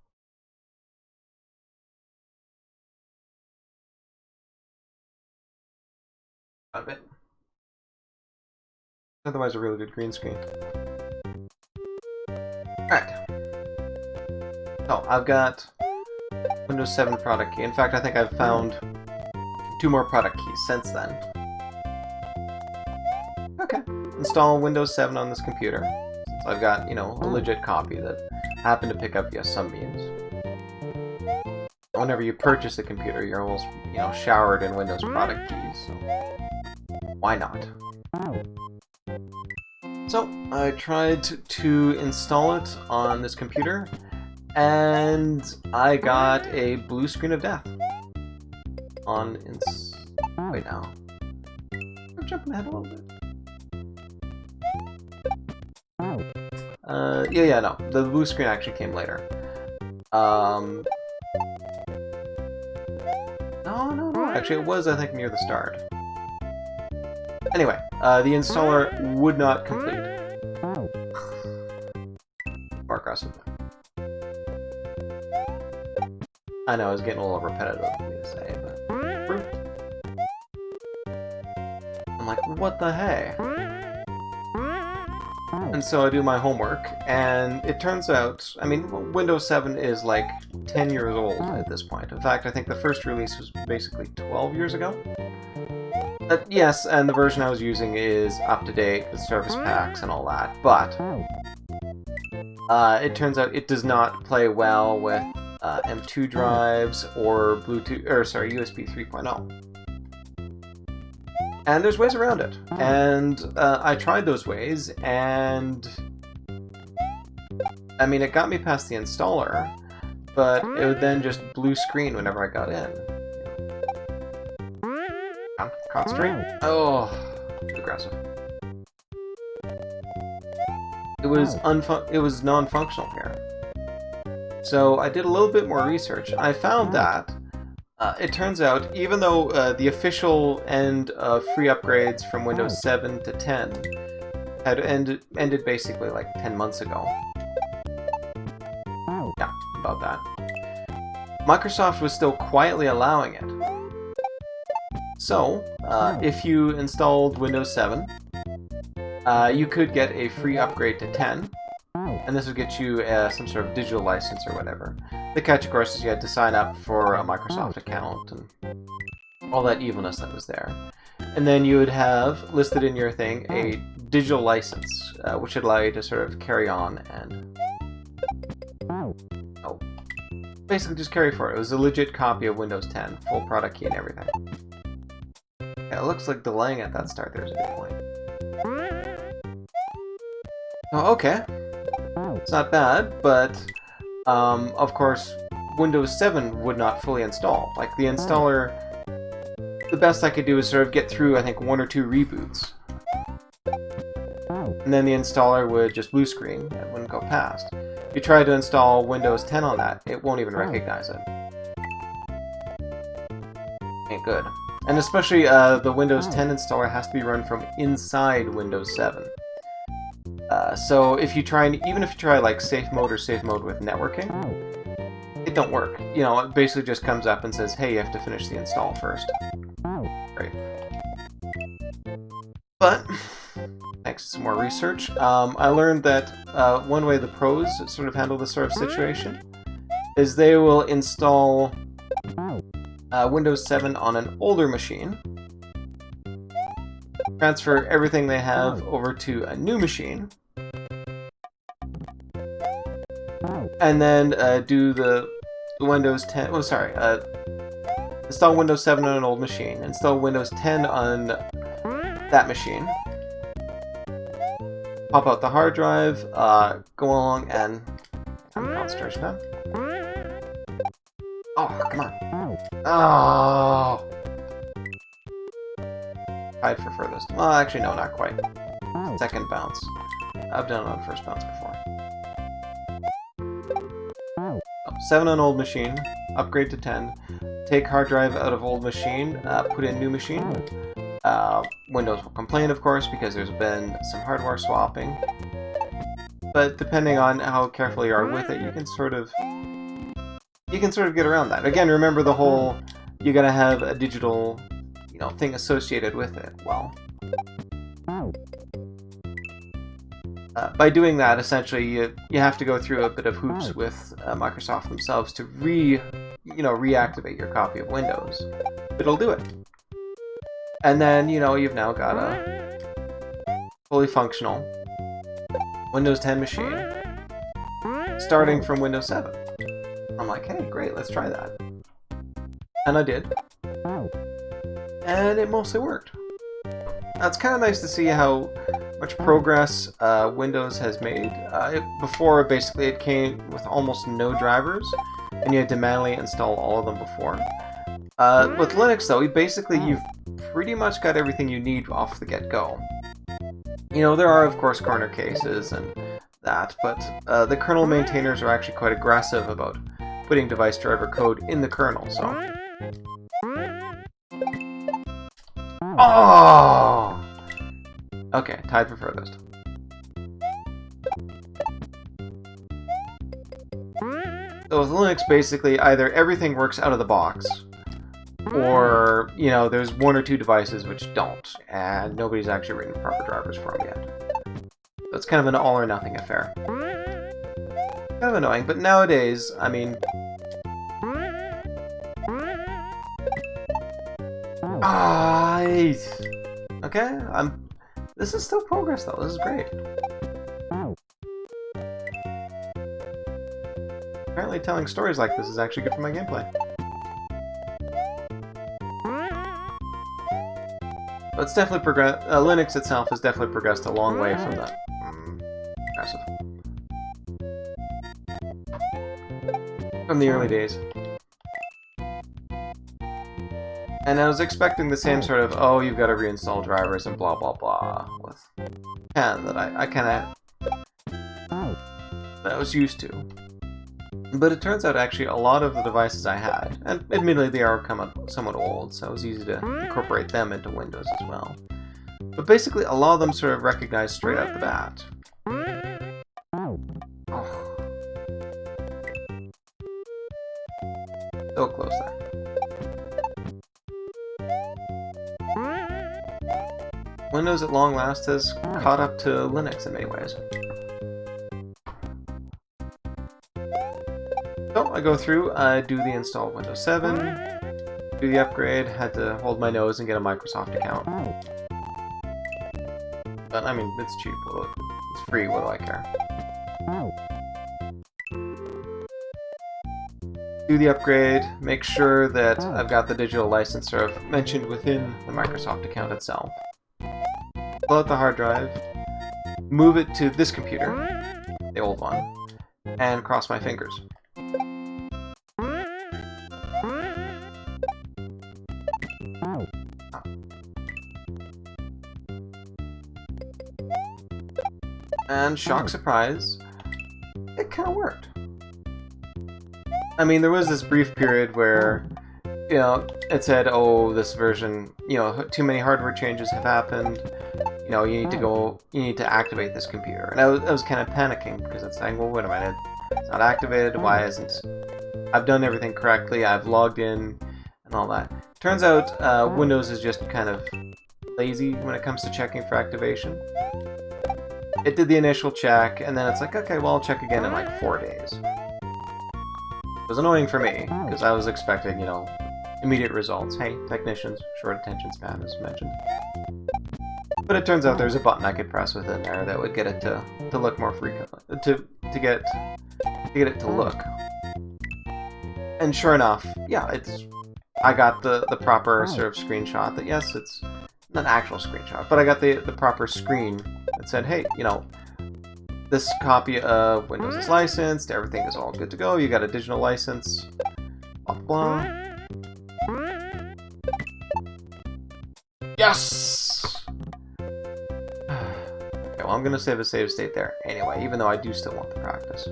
A bit. Otherwise, a really good green screen. Alright. So, I've got Windows 7 product key. In fact, I think I've found 2 more product keys since then. Okay. Install Windows 7 on this computer. Since I've got, you know, a legit copy that I happened to pick up via some means. Whenever you purchase a computer, you're almost, you know, showered in Windows product keys, so why not? So, I tried to install it on this computer, and I got a blue screen of death. Wait now. I'm jumping ahead a little bit. No. The blue screen actually came later. No. Actually, it was, I think, near the start. Anyway, the installer would not complete. More aggressive. I know, I was getting a little repetitive for me to say, but... I'm like, what the hey? And so I do my homework, and it turns out, I mean, Windows 7 is like 10 years old at this point. In fact, I think the first release was basically 12 years ago. Yes, and the version I was using is up-to-date with service packs and all that, but it turns out it does not play well with M2 drives or USB 3.0. And there's ways around it. And I tried those ways, and I mean, it got me past the installer, but it would then just blue screen whenever I got in. Concentrate. Oh, aggressive. It was non-functional here. So I did a little bit more research. I found that it turns out, even though the official end of free upgrades from Windows 7 to 10 had ended basically like 10 months ago. Yeah, about that. Microsoft was still quietly allowing it. So, if you installed Windows 7, you could get a free upgrade to 10, and this would get you some sort of digital license or whatever. The catch, of course, is you had to sign up for a Microsoft account and all that evilness that was there. And then you would have listed in your thing a digital license, which would allow you to sort of carry on and basically just carry forward. It was a legit copy of Windows 10, full product key and everything. Yeah, it looks like delaying at that start there is a good point. Oh, okay. It's not bad, but of course, Windows 7 would not fully install. Like, the installer, the best I could do is sort of get through, I think, 1 or 2 reboots. And then the installer would just blue screen, and wouldn't go past. If you try to install Windows 10 on that, it won't even recognize it. Ain't good. And especially the Windows 10 installer has to be run from inside Windows 7. So if you try, even if you try like safe mode or safe mode with networking, it don't work. You know, it basically just comes up and says, hey, you have to finish the install first. Great. But, thanks to some more research, I learned that one way the pros sort of handle this sort of situation is they will install Windows 7 on an older machine, transfer everything they have over to a new machine, and then do the Windows 10, install Windows 7 on an old machine, install Windows 10 on that machine, pop out the hard drive, go along and... concentration now. Oh, come on. Oh! Tied for furthest. Well, actually, no, not quite. Second bounce. I've done it on first bounce before. 7 on old machine, upgrade to 10, take hard drive out of old machine, put in new machine. Windows will complain, of course, because there's been some hardware swapping. But depending on how careful you are with it, you can sort of get around that. Again, remember the whole, you gotta have a digital, you know, thing associated with it. Well, by doing that, essentially, you have to go through a bit of hoops with Microsoft themselves to reactivate your copy of Windows. It'll do it. And then, you know, you've now got a fully functional Windows 10 machine starting from Windows 7. I'm like, hey, great, let's try that. And I did. And it mostly worked. Now, it's kind of nice to see how much progress Windows has made. Before, basically, it came with almost no drivers, and you had to manually install all of them before. With Linux, though, you've pretty much got everything you need off the get-go. You know, there are, of course, corner cases and that, but the kernel maintainers are actually quite aggressive about putting device driver code in the kernel, so... Oh! Okay, tied for furthest. So with Linux, basically, either everything works out of the box, or, you know, there's 1 or 2 devices which don't, and nobody's actually written proper drivers for them yet. So it's kind of an all-or-nothing affair. Kind of annoying, but nowadays, I mean... Okay, this is still progress, though. This is great. Apparently telling stories like this is actually good for my gameplay. But it's definitely progressed. Linux itself has definitely progressed a long way from that. Impressive. From the early days. And I was expecting the same sort of, oh, you've got to reinstall drivers and blah blah blah with 10 that I kind of... that I was used to. But it turns out actually a lot of the devices I had, and admittedly they are somewhat old, so it was easy to incorporate them into Windows as well. But basically a lot of them sort of recognize straight out the bat. Oh. So close there. Windows at long last has caught up to Linux in many ways. So I go through, I do the install of Windows 7, do the upgrade, had to hold my nose and get a Microsoft account. But I mean, it's cheap, it's free, what do I care? Do the upgrade, make sure that I've got the digital license sort of mentioned within the Microsoft account itself. Pull out the hard drive, move it to this computer, the old one, and cross my fingers. And shock surprise, it kind of worked. I mean, there was this brief period where, you know, it said, oh, this version, you know, too many hardware changes have happened. You know, you need to activate this computer. And I was kind of panicking because it's saying, well, wait a minute, it's not activated, why isn't... I've done everything correctly, I've logged in, and all that. Turns out, Windows is just kind of lazy when it comes to checking for activation. It did the initial check, and then it's like, okay, well, I'll check again in like 4 days. It was annoying for me, because I was expecting, you know, immediate results. Hey, technicians, short attention span, as mentioned. But it turns out there's a button I could press within there that would get it to look more frequently, to get it to look. And sure enough, yeah, I got the proper sort of screenshot that, yes, it's not an actual screenshot, but I got the proper screen that said, hey, you know, this copy of Windows is licensed, everything is all good to go, you got a digital license, blah blah. Yes! Okay, well, I'm gonna save a save state there anyway, even though I do still want the practice.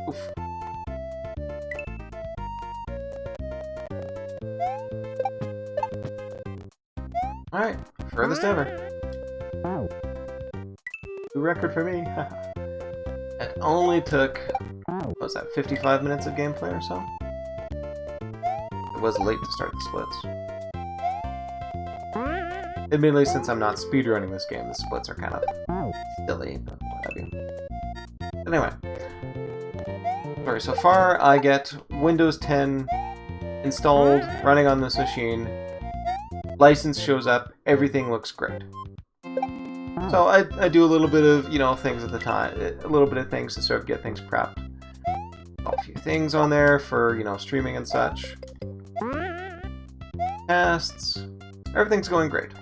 Oof. Alright, furthest ever. New record for me. It only took, what was that, 55 minutes of gameplay or so? It was late to start the splits. Admittedly, since I'm not speedrunning this game, the splits are kind of silly, but whatever. Anyway. Sorry, so far I get Windows 10 installed, running on this machine. License shows up, everything looks great. So I do a little bit of, you know, things at the time, a little bit of things to sort of get things prepped. A few things on there for, you know, streaming and such. Tests. Everything's going great.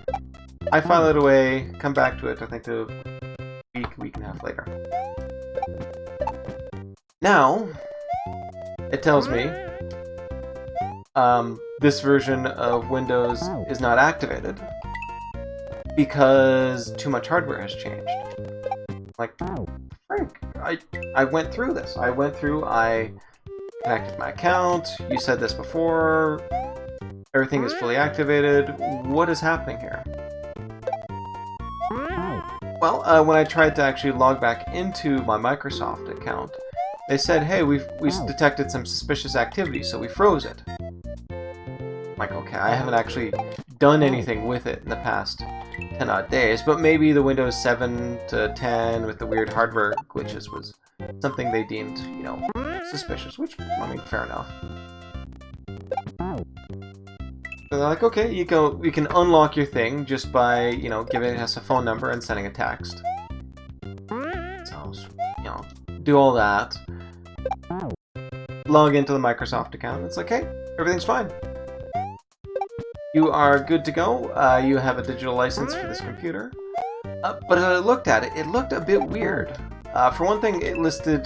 I file it away, come back to it, I think a week and a half later. Now, it tells me this version of Windows is not activated because too much hardware has changed. Like, Frank, I went through this. I connected my account, you said this before, everything is fully activated, what is happening here? Well, when I tried to actually log back into my Microsoft account, they said, hey, we detected some suspicious activity, so we froze it. I'm like, okay, I haven't actually done anything with it in the past 10 odd days, but maybe the Windows 7 to 10 with the weird hardware glitches was something they deemed, you know, suspicious, which, I mean, fair enough. So they're like, okay, we can unlock your thing just by, you know, giving us a phone number and sending a text. So, you know, do all that. Log into the Microsoft account. It's like, hey, everything's fine. You are good to go. You have a digital license for this computer. But as I looked at it, it looked a bit weird. For one thing, it listed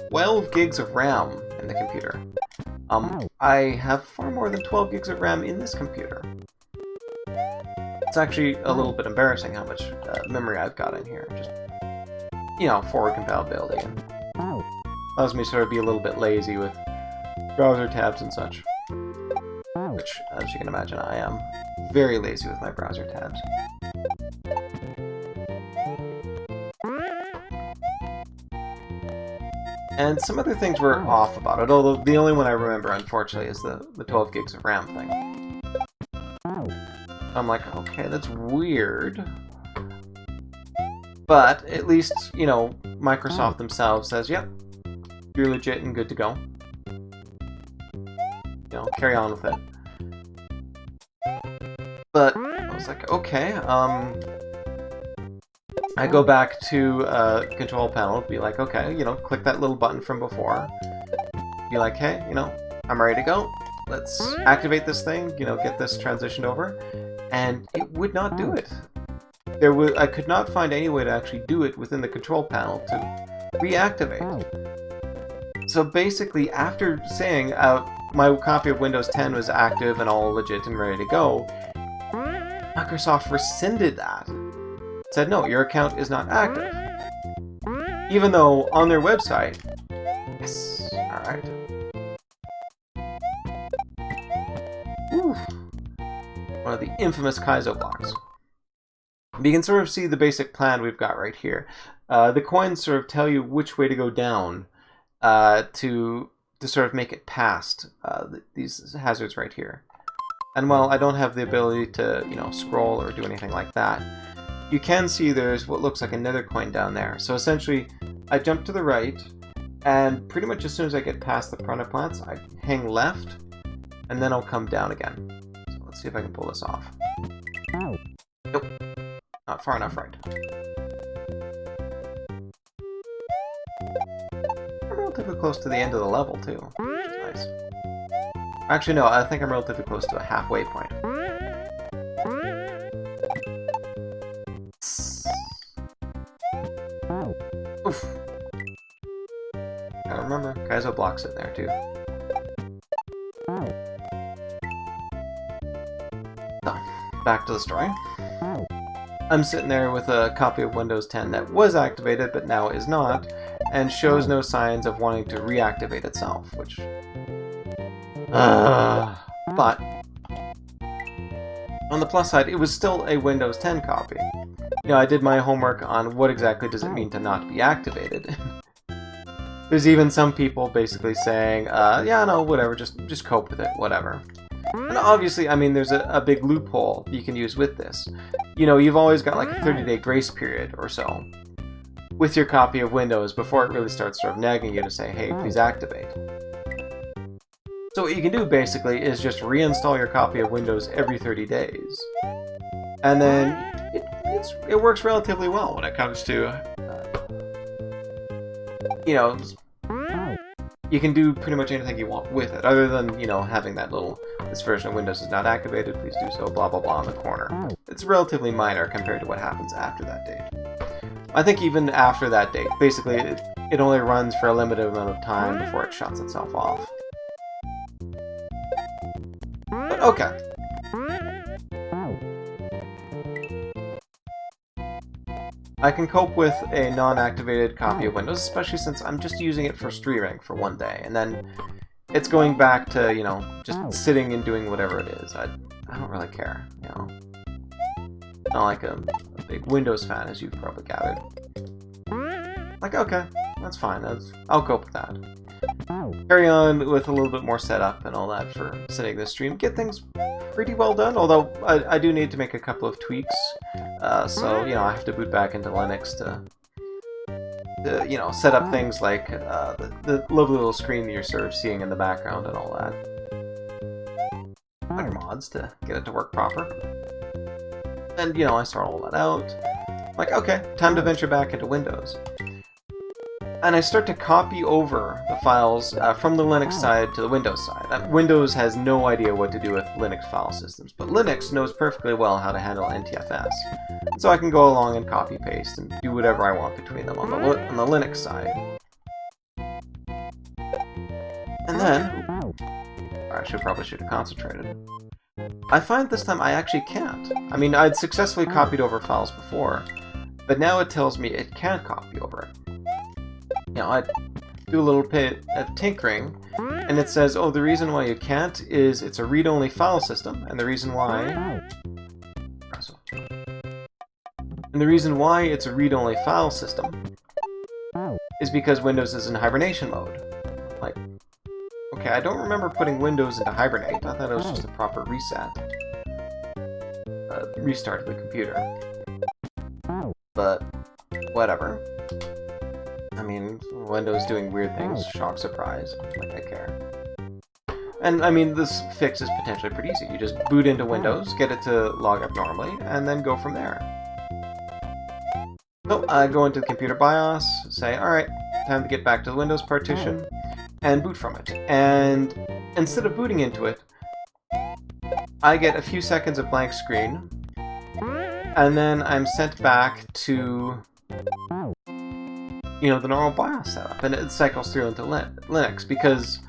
12 gigs of RAM in the computer. I have far more than 12 gigs of RAM in this computer. It's actually a little bit embarrassing how much memory I've got in here. Just, you know, forward compatibility and allows me to sort of be a little bit lazy with browser tabs and such. Which, as you can imagine, I am very lazy with my browser tabs. And some other things were off about it, although the only one I remember, unfortunately, is the 12 gigs of RAM thing. I'm like, okay, that's weird. But at least, you know, Microsoft themselves says, yep, you're legit and good to go. You know, carry on with it. But I was like, okay, I go back to control panel, be like, okay, you know, click that little button from before. Be like, hey, you know, I'm ready to go. Let's activate this thing, you know, get this transitioned over. And it would not do it. I could not find any way to actually do it within the control panel to reactivate. So basically, after saying my copy of Windows 10 was active and all legit and ready to go, Microsoft rescinded that. Said, no, your account is not active. Even though on their website, yes, alright. One of the infamous Kaizo blocks. But you can sort of see the basic plan we've got right here. The coins sort of tell you which way to go down to sort of make it past these hazards right here. And while I don't have the ability to, you know, scroll or do anything like that, you can see there's what looks like another coin down there. So essentially, I jump to the right, and pretty much as soon as I get past the piranha plants, I hang left, and then I'll come down again. So let's see if I can pull this off. Nope. Not far enough right. I'm relatively close to the end of the level, too, which is nice. Actually, no, I think I'm relatively close to a halfway point. Oof. Gotta remember, Kaizo blocks in there, too. So, back to the story. I'm sitting there with a copy of Windows 10 that was activated, but now is not, and shows no signs of wanting to reactivate itself, which... but, on the plus side, it was still a Windows 10 copy. You know, I did my homework on what exactly does it mean to not be activated. There's even some people basically saying, yeah, no, whatever, just cope with it, whatever. And obviously, I mean, there's a big loophole you can use with this. You know, you've always got like a 30-day grace period or so with your copy of Windows before it really starts sort of nagging you to say, hey, please activate. So what you can do, basically, is just reinstall your copy of Windows every 30 days. And then it works relatively well when it comes to, you know, you can do pretty much anything you want with it, other than, you know, having that little, this version of Windows is not activated, please do so, blah blah blah in the corner. It's relatively minor compared to what happens after that date. I think even after that date, basically, it only runs for a limited amount of time before it shuts itself off. But okay. I can cope with a non-activated copy of Windows, especially since I'm just using it for streaming for one day, and then it's going back to, you know, just sitting and doing whatever it is. I don't really care, you know. Not like a big Windows fan, as you've probably gathered. Like, okay, that's fine, I'll cope with that. Carry on with a little bit more setup and all that for setting this stream. Get things pretty well done, although I do need to make a couple of tweaks. So, you know, I have to boot back into Linux to you know, set up things like the lovely little screen that you're sort of seeing in the background and all that. Other mods to get it to work proper. And, you know, I sort all that out. Like, okay, time to venture back into Windows. And I start to copy over the files from the Linux side to the Windows side. Windows has no idea what to do with Linux file systems, but Linux knows perfectly well how to handle NTFS. So I can go along and copy-paste and do whatever I want between them on the Linux side. And then, I probably should have concentrated. I find this time I actually can't. I mean, I'd successfully copied over files before, but now it tells me it can't copy over it. You know, do a little bit of tinkering, and it says, oh, the reason why you can't is it's a read-only file system, and the reason why... And the reason why it's a read-only file system is because Windows is in hibernation mode. Like, okay, I don't remember putting Windows into hibernate. I thought it was just a proper reset. Restart of the computer. But, whatever. I mean, Windows doing weird things, shock, surprise, like I care. And, I mean, this fix is potentially pretty easy. You just boot into Windows, get it to log up normally, and then go from there. So, I go into the computer BIOS, say, alright, time to get back to the Windows partition, and boot from it. And instead of booting into it, I get a few seconds of blank screen, and then I'm sent back to, you know, the normal BIOS setup, and it cycles through into Linux, because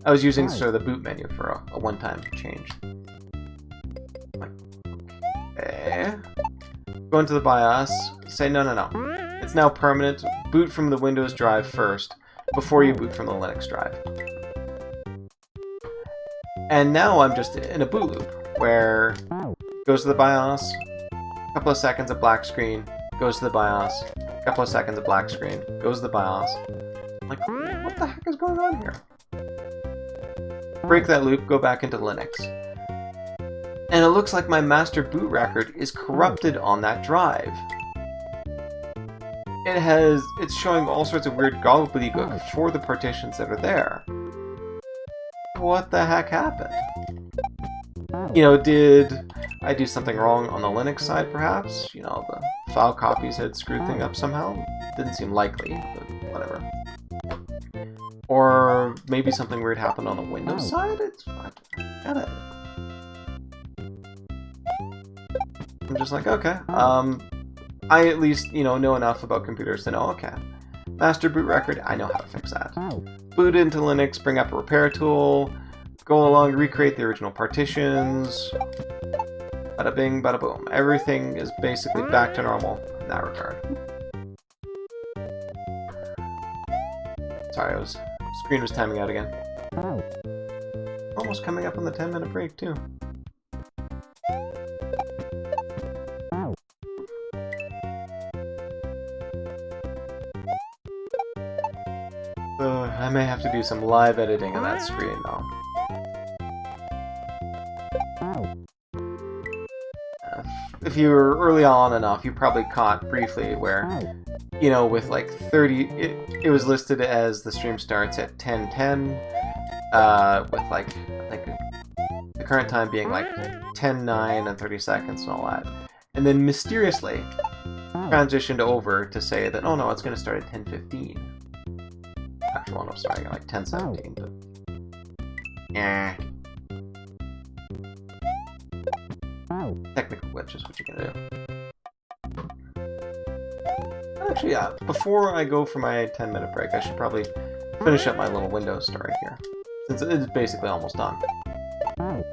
I was using sort of the boot menu for a one-time change. Okay. Go into the BIOS, say no. It's now permanent. Boot from the Windows drive first, before you boot from the Linux drive. And now I'm just in a boot loop, where it goes to the BIOS, a couple of seconds of black screen, goes to the BIOS, a couple of seconds of black screen, goes to the BIOS. I'm like, what the heck is going on here? Break that loop, go back into Linux. And it looks like my master boot record is corrupted on that drive. It's showing all sorts of weird gobbledygook for the partitions that are there. What the heck happened? You know, did I do something wrong on the Linux side, perhaps? You know, the file copies had screwed things up somehow? Didn't seem likely, but whatever. Or maybe something weird happened on the Windows side? I'm just like, okay. I at least, you know enough about computers to know, okay. Master boot record, I know how to fix that. Boot into Linux, bring up a repair tool, go along, recreate the original partitions. Bada bing, bada boom. Everything is basically back to normal in that regard. Sorry, screen was timing out again. Almost coming up on the 10-minute break, too. I may have to do some live editing on that screen, though. If you were early on enough, you probably caught briefly where, you know, with like 30, it was listed as the stream starts at 10:10, with like, I think the current time being like 10:09 and 30 seconds and all that. And then mysteriously transitioned over to say that, oh no, it's going to start at 10:15. Actually, well, no, sorry, like 10:17, but... Eh. Technical glitch is what you can do. Actually, yeah, before I go for my 10-minute break, I should probably finish up my little Windows story here, since it is basically almost done. Alright,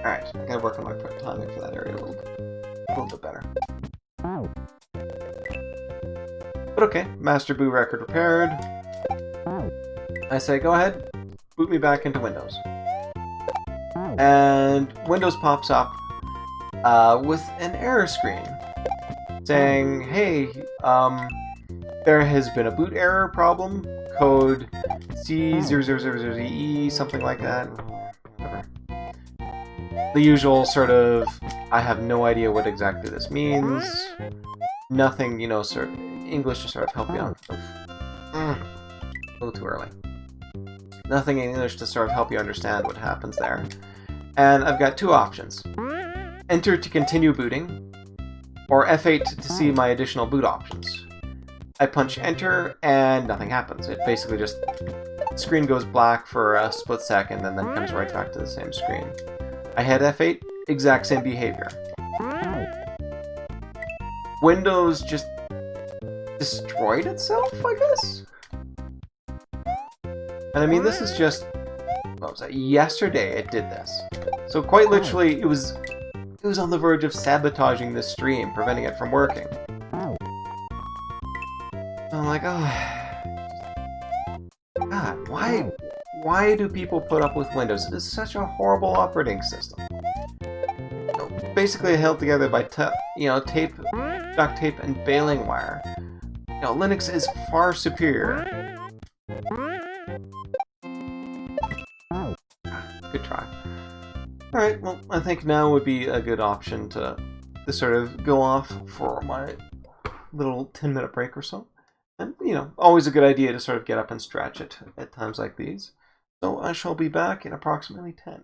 I gotta work on my timing for that area a little bit better. But okay, master boot record repaired. I say, go ahead, boot me back into Windows. And Windows pops up with an error screen saying, hey, there has been a boot error problem, code C0000E, something like that. Whatever. The usual sort of, I have no idea what exactly this means. Nothing, you know, sort of English to sort of help you out. A little too early. Nothing in English to sort of help you understand what happens there. And I've got two options. Enter to continue booting, or F8 to see my additional boot options. I punch enter, and nothing happens. It basically just... the screen goes black for a split second, and then comes right back to the same screen. I hit F8, exact same behavior. Windows just destroyed itself, I guess? And I mean, this is just... what was that? Yesterday it did this. So quite literally, it was on the verge of sabotaging this stream, preventing it from working. I'm like, oh, Why do people put up with Windows? It is such a horrible operating system. Basically held together by tape, duct tape, and baling wire. Linux is far superior. Good try. Alright, well, I think now would be a good option to sort of go off for my little 10-minute break or so. And, always a good idea to sort of get up and stretch it at times like these. So I shall be back in approximately 10.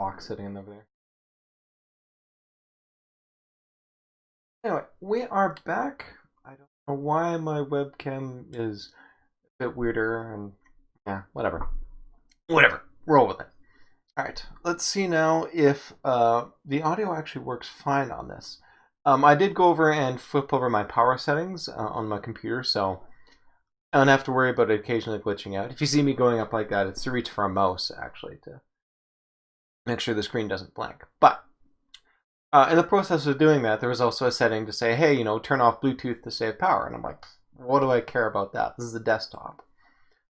box sitting in over there. Anyway, we are back. I don't know why my webcam is a bit weirder, and yeah, whatever. Whatever. Roll with it. Alright, let's see now if the audio actually works fine on this. I did go over and flip over my power settings on my computer, so I don't have to worry about it occasionally glitching out. If you see me going up like that, it's to reach for a mouse, actually, to make sure the screen doesn't blank. But in the process of doing that, there was also a setting to say, hey, turn off Bluetooth to save power. And I'm like, what do I care about that? This is a desktop.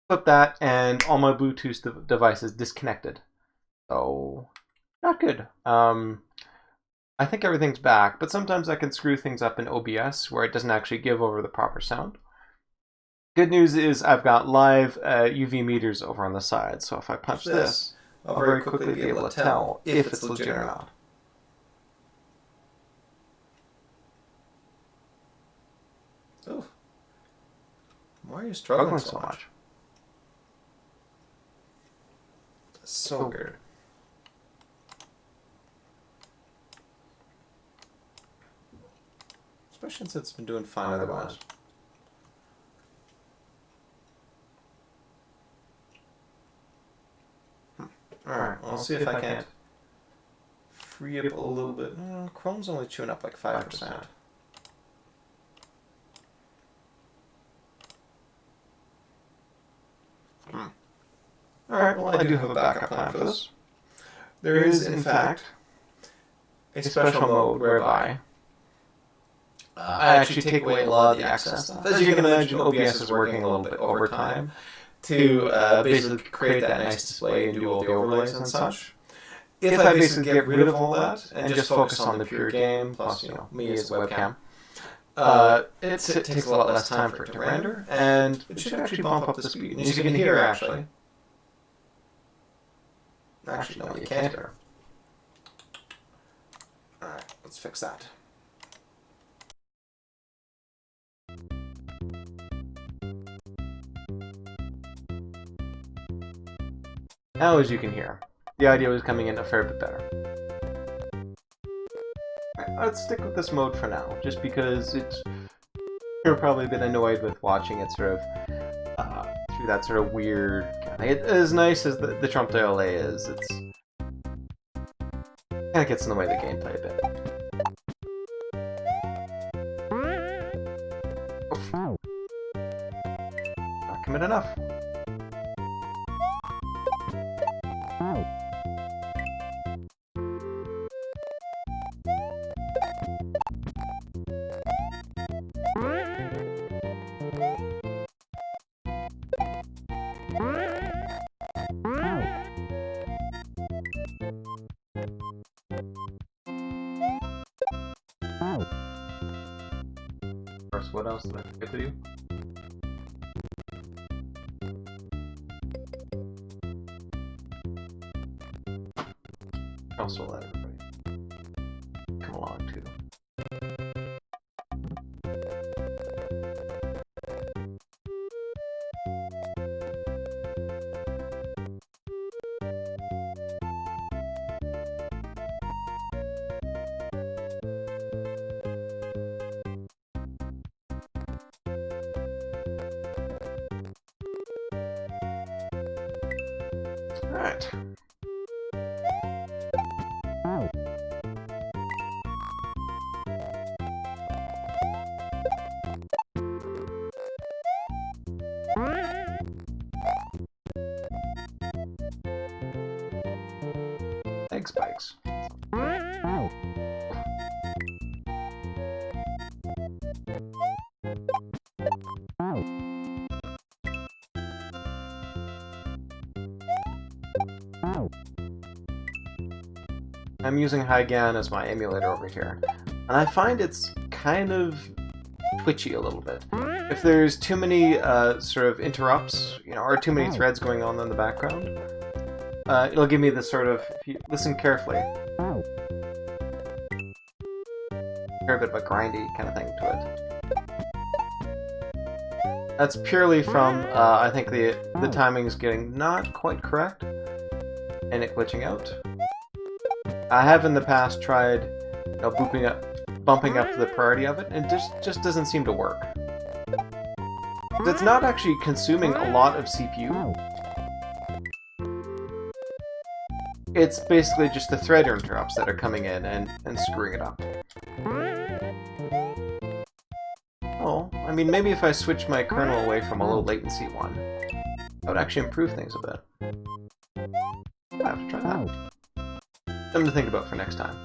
Flip that, and all my Bluetooth devices disconnected. So, not good. I think everything's back, but sometimes I can screw things up in OBS where it doesn't actually give over the proper sound. Good news is I've got live UV meters over on the side, so if I punch this, I'll very quickly be able to tell if it's legit or not. Oh. Why are you struggling so much? That's so weird. Especially since it's been doing fine otherwise. Alright, I'll see if I can't free up a little bit. Chrome's only chewing up like 5%. Alright, well I do have a backup plan for this. There is, in fact, a special mode whereby I actually take away a lot of the access stuff. As you can imagine, OBS is working a little bit overtime to basically create that nice display and do all the overlays and such. If I basically get rid of all that and just focus on the pure game, plus me as a webcam, it takes a lot less time for it to render, and it should actually bump up the speed. And as you can hear, actually, no, you can't hear. Alright, let's fix that. Now, as you can hear, the audio is coming in a fair bit better. Alright, let's stick with this mode for now, just because you're probably been annoyed with watching it sort of through that sort of weird kind of thing. As nice as the Trump delay is, it's kind of gets in the way of the gameplay a bit. Oof. Not commit enough. What else did I forget to do? Also let everybody come along too. Alright. Egg spikes. I'm using Hygan as my emulator over here, and I find it's kind of twitchy a little bit. If there's too many sort of interrupts, or too many threads going on in the background, it'll give me this sort of, if you listen carefully, hear a bit of a grindy kind of thing to it. That's purely from, I think the timing is getting not quite correct, and it glitching out. I have in the past tried, bumping up the priority of it, and it just doesn't seem to work. It's not actually consuming a lot of CPU. It's basically just the thread interrupts that are coming in and screwing it up. Oh, I mean, maybe if I switch my kernel away from a low latency one, that would actually improve things a bit. I'll have to try that. Something to think about for next time.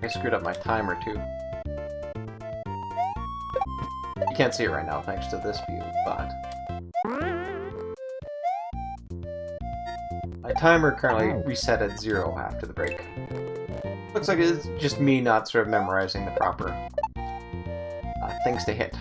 I screwed up my timer too. You can't see it right now thanks to this view, but my timer currently reset at 0 after the break. Looks like it's just me not sort of memorizing the proper things to hit.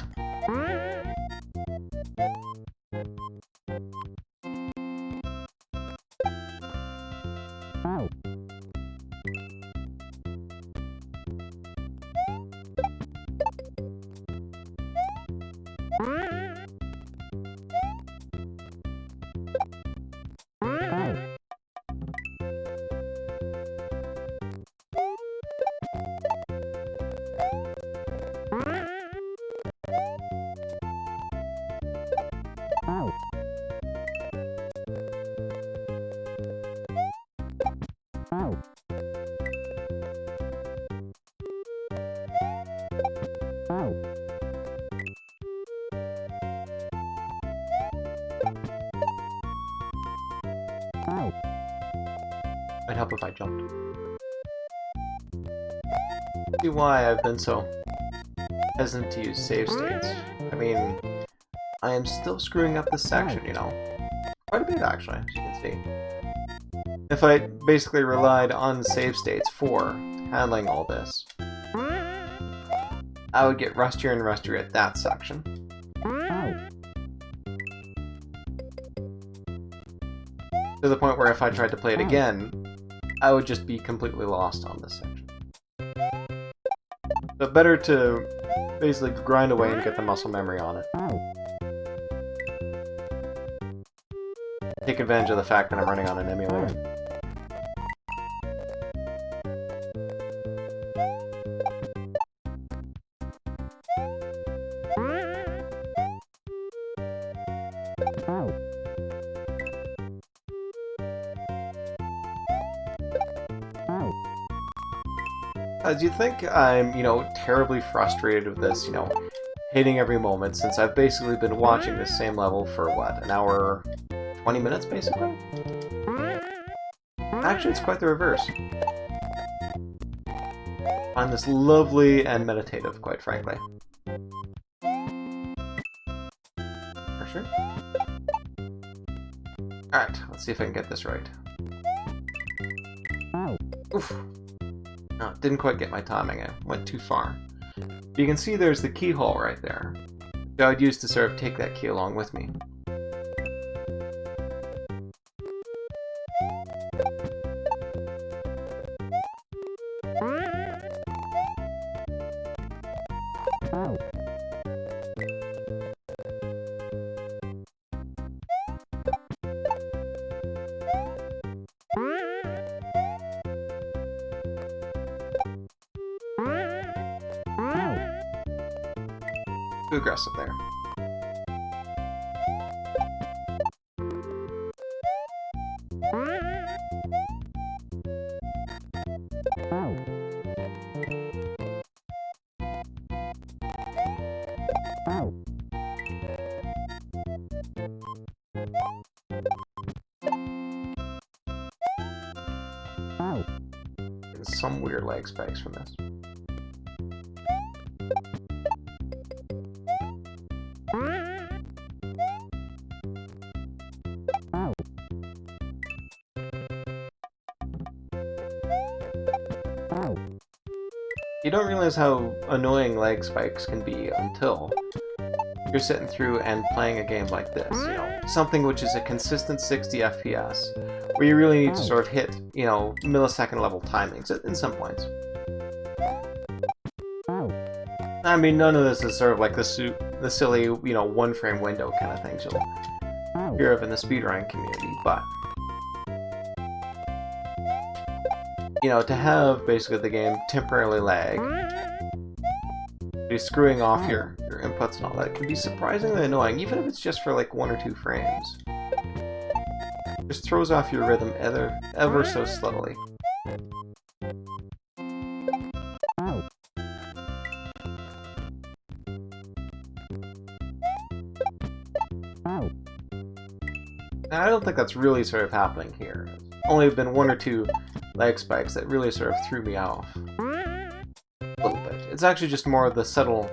Might help if I jumped. See why I've been so hesitant to use save states. I mean, I am still screwing up this section, you know. Quite a bit, actually, as you can see. If I basically relied on save states for handling all this, I would get rustier and rustier at that section. To the point where if I tried to play it again, I would just be completely lost on this section. But better to basically grind away and get the muscle memory on it. Take advantage of the fact that I'm running on an emulator. As you think I'm, terribly frustrated with this, hitting every moment, since I've basically been watching this same level for, what, an hour, 20 minutes, basically? Actually, it's quite the reverse. I find this lovely and meditative, quite frankly. For sure. Alright, let's see if I can get this right. Oof. Oh, didn't quite get my timing. I went too far. You can see there's the keyhole right there, which I would use to sort of take that key along with me. Too aggressive there. There's some weird lag spikes from this. You don't realize how annoying lag spikes can be until you're sitting through and playing a game like this, you know, something which is a consistent 60 FPS, where you really need to sort of hit, you know, millisecond level timings in some points. I mean, none of this is sort of like the silly, you know, one-frame window kind of things you'll hear of in the speedrunning community, but you know, to have basically the game temporarily lag, be screwing off your inputs and all that, can be surprisingly annoying, even if it's just for like 1 or 2 frames. Just throws off your rhythm ever so slowly. And I don't think that's really sort of happening here. It's only been 1 or 2 lag spikes that really sort of threw me off a little bit. It's actually just more of the subtle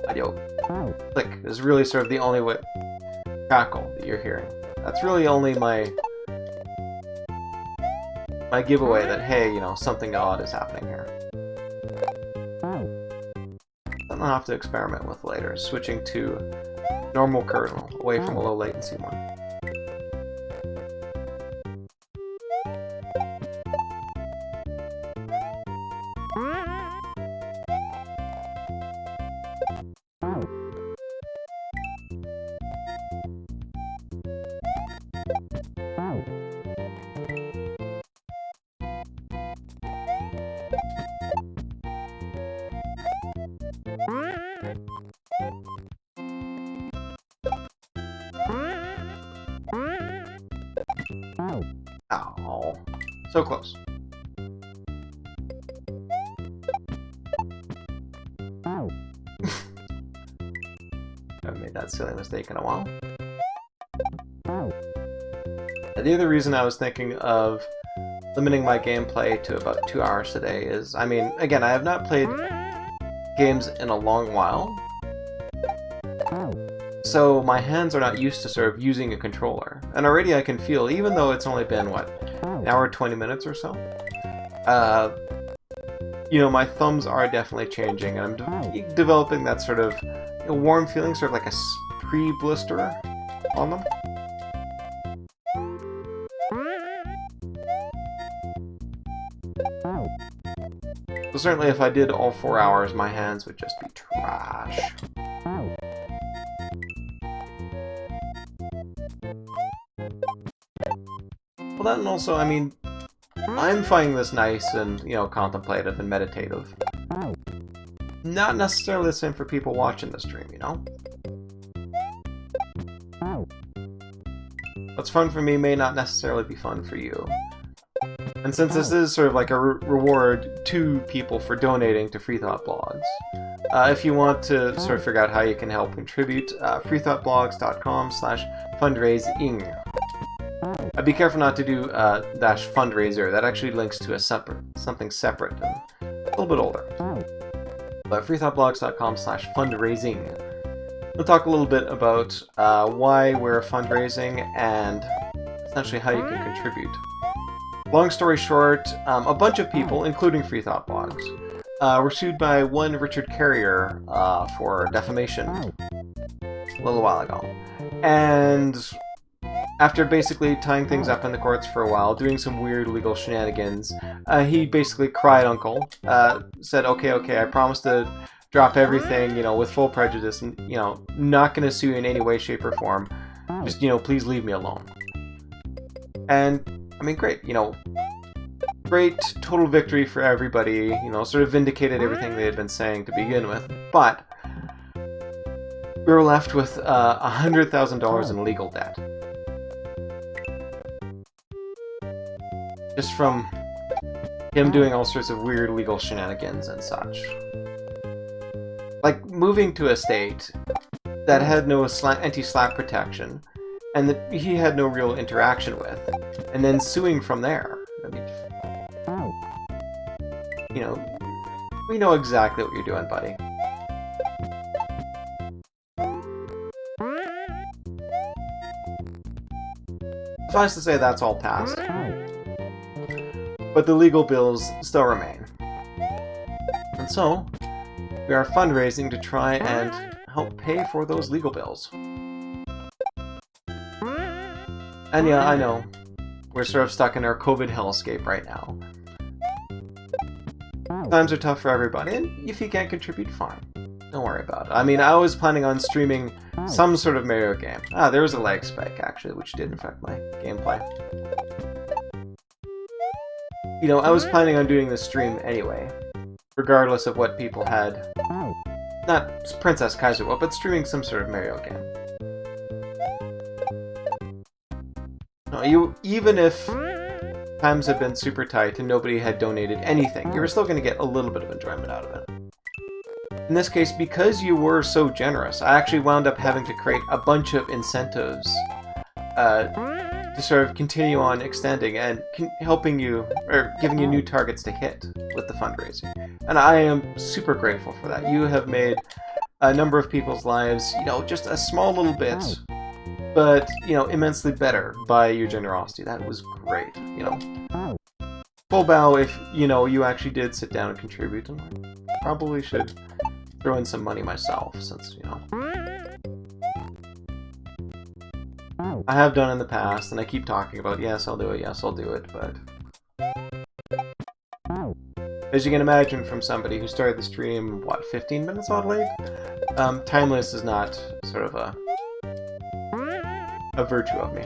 audio click is really sort of the only crackle that you're hearing. That's really only my giveaway that, hey, you know, something odd is happening here. Something I'll have to experiment with later, switching to normal kernel, away from a low latency one. Oh, so close. I've made that silly mistake in a while. The other reason I was thinking of limiting my gameplay to about 2 hours today is, I mean, again, I have not played games in a long while, so my hands are not used to sort of using a controller. And already I can feel, even though it's only been, what, an hour, 20 minutes or so? You know, my thumbs are definitely changing, and I'm developing that sort of warm feeling, sort of like a pre-blister on them. So certainly if I did all 4 hours, my hands would just be trash. Well, that, and also, I mean, I'm finding this nice and, you know, contemplative and meditative. Not necessarily the same for people watching the stream, you know? What's fun for me may not necessarily be fun for you. And since this is sort of like a reward to people for donating to Freethought Blogs, if you want to sort of figure out how you can help contribute, freethoughtblogs.com/fundraising. Be careful not to do -fundraiser. That actually links to something separate and a little bit older. But freethoughtblogs.com/fundraising. We'll talk a little bit about why we're fundraising and essentially how you can contribute. Long story short, a bunch of people, including Freethought Blogs, were sued by one Richard Carrier for defamation a little while ago. And after basically tying things up in the courts for a while, doing some weird legal shenanigans, he basically cried uncle, said, okay, I promise to drop everything, you know, with full prejudice, and, you know, not going to sue in any way, shape, or form. Just, you know, please leave me alone. And, I mean, great, you know, great total victory for everybody, you know, sort of vindicated everything they had been saying to begin with, but we were left with $100,000 in legal debt. Just from him doing all sorts of weird legal shenanigans and such. Like moving to a state that had no anti-slap protection, and that he had no real interaction with, and then suing from there. I mean, you know, we know exactly what you're doing, buddy. Suffice to say, that's all past. But the legal bills still remain. And And so, we are fundraising to try and help pay for those legal bills. And yeah, I know, we're sort of stuck in our COVID hellscape right now. Times are tough for everybody, and if you can't contribute, fine. Don't worry about it. I mean, I was planning on streaming some sort of Mario game. Ah, there was a lag spike, actually, which did affect my gameplay. You know, I was planning on doing this stream anyway, regardless of what people had. Not Princess Kaizo, but streaming some sort of Mario game. No, even if times had been super tight and nobody had donated anything, you were still going to get a little bit of enjoyment out of it. In this case, because you were so generous, I actually wound up having to create a bunch of incentives to sort of continue on extending and helping you, or giving you new targets to hit with the fundraising. And I am super grateful for that. You have made a number of people's lives, you know, just a small little bit, but, you know, immensely better by your generosity. That was great, you know. Full bow if, you know, you actually did sit down and contribute, and I probably should throw in some money myself, since, you know, I have done in the past, and I keep talking about, yes, I'll do it, but as you can imagine from somebody who started the stream, what, 15 minutes odd late? Timeless is not sort of a virtue of me.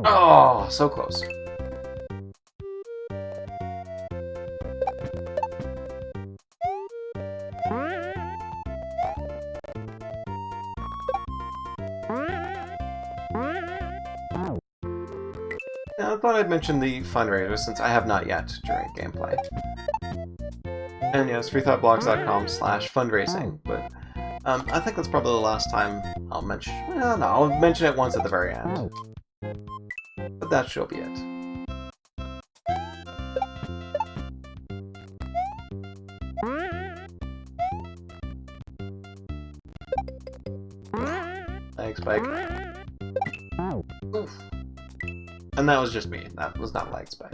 Oh, so close. Now, I thought I'd mention the fundraiser since I have not yet during gameplay. And yes, freethoughtblogs.com/fundraising, but I think that's probably the last time I'll mention. Well, no, I'll mention it once at the very end. But that shall be it. Thanks, Spike. Oof. And that was just me. That was not lag spike.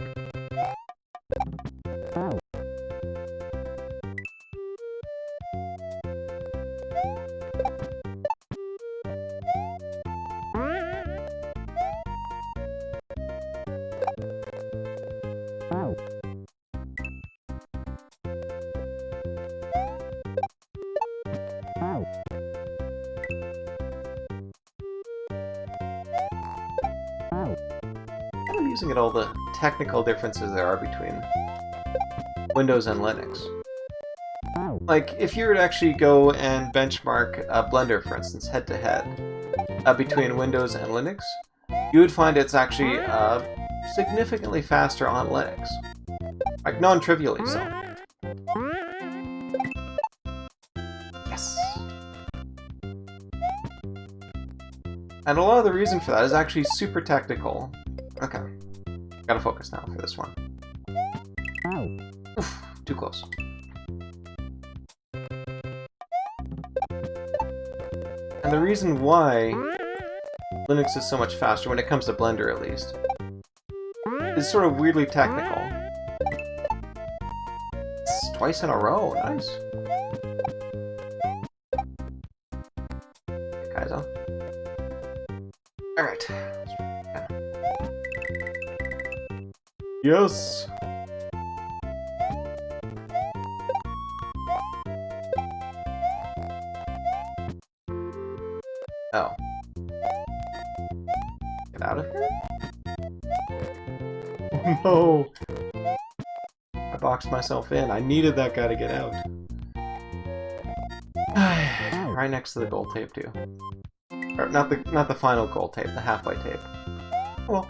I'm using at all the technical differences there are between Windows and Linux. Like, if you were to actually go and benchmark Blender, for instance, head-to-head between Windows and Linux, you would find it's actually significantly faster on Linux. Like, non-trivially so. Yes! And a lot of the reason for that is actually super technical. Okay. Gotta focus now for this one. Oof, too close. And the reason why Linux is so much faster, when it comes to Blender at least, is sort of weirdly technical. It's twice in a row, nice. Kaizo. Alright. Yes! Oh. Get out of here? Oh no! I boxed myself in. I needed that guy to get out. Right next to the gold tape, too. Or, not the final gold tape, the halfway tape. Well.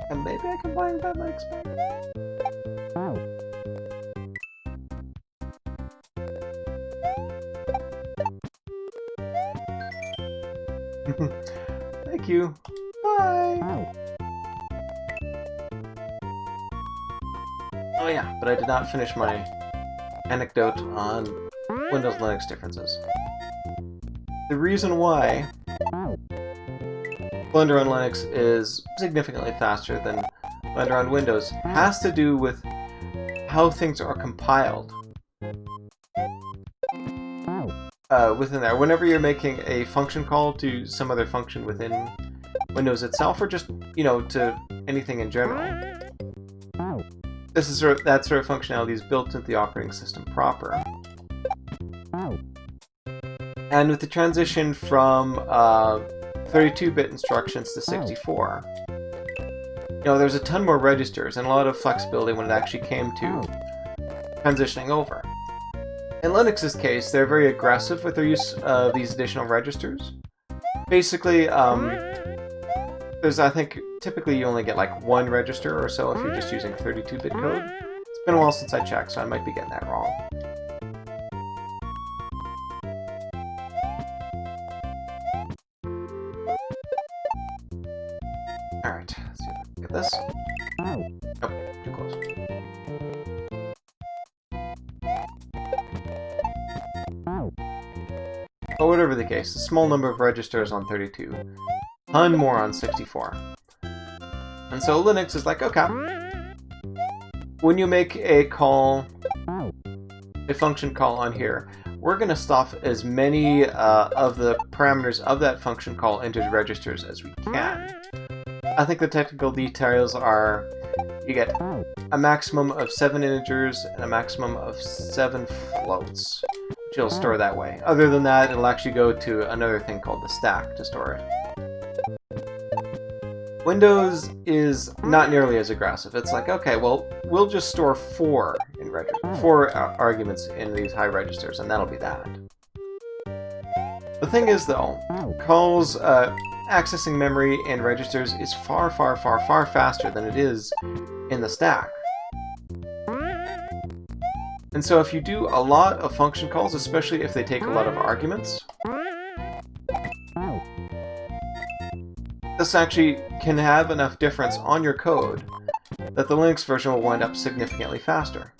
And maybe I can buy that next pack. Thank you. Bye. Oh yeah, but I did not finish my anecdote on Windows Linux differences. The reason why Blender on Linux is significantly faster than Blender on Windows has to do with how things are compiled within there. Whenever you're making a function call to some other function within Windows itself, or just, you know, to anything in general, this is that sort of functionality is built into the operating system proper. And with the transition from 32-bit instructions to 64, you know, there's a ton more registers and a lot of flexibility when it actually came to transitioning over. In Linux's case, they're very aggressive with their use of these additional registers. Basically, there's, I think, typically you only get like one register or so if you're just using 32-bit code. It's been a while since I checked, so I might be getting that wrong. Alright, let's see if I can get this. Nope, too close. But whatever the case, a small number of registers on 32, ton more on 64. And so Linux is like, okay, when you make a call, a function call on here, we're going to stuff as many of the parameters of that function call into registers as we can. I think the technical details are you get a maximum of 7 integers and a maximum of 7 floats, which you'll store that way. Other than that, it'll actually go to another thing called the stack to store it. Windows is not nearly as aggressive. It's like, okay, well, we'll just store 4 in arguments in these high registers, and that'll be that. The thing is, though, calls accessing memory and registers is far, far, far, far faster than it is in the stack. And so if you do a lot of function calls, especially if they take a lot of arguments, this actually can have enough difference on your code that the Linux version will wind up significantly faster.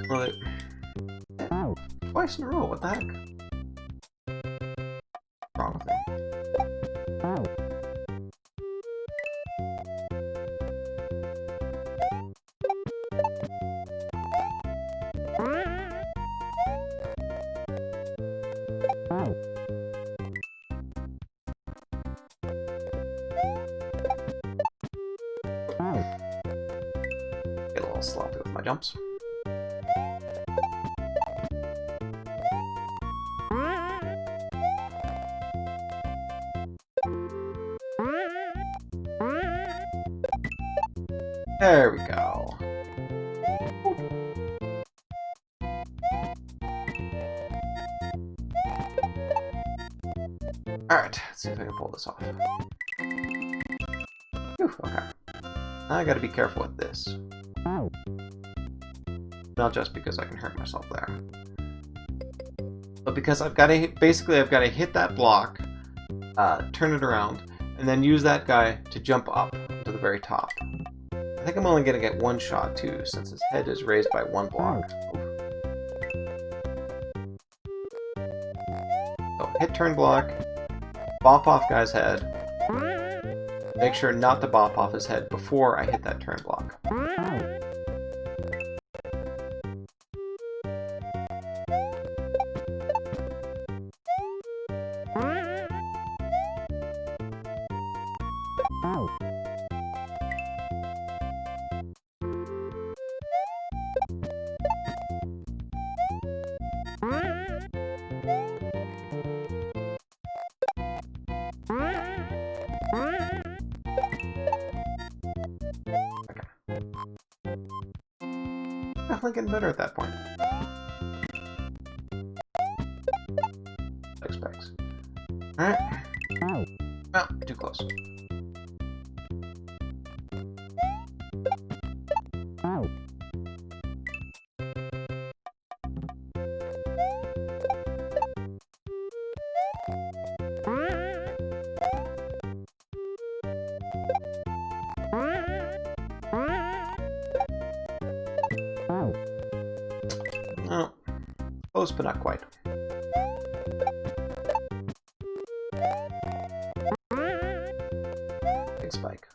Well, twice in a row, what the heck? What's wrong with me? Get a little sloppy with my jumps. There we go. Alright, let's see if I can pull this off. Whew, okay. Now I gotta be careful with this. Not just because I can hurt myself there, but because I've got to hit that block, turn it around, and then use that guy to jump up to the very top. I think I'm only going to get one shot too, since his head is raised by one block. So hit turn block, bop off guy's head, make sure not to bop off his head before I hit that turn block. Definitely getting better at that point. Specs. Alright. Oh, too close. Close, but not quite. Big spike.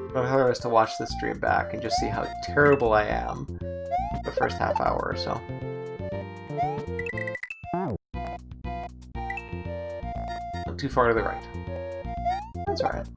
I'm hilarious to watch this stream back and just see how terrible I am the first half hour or so. Not too far to the right. That's alright.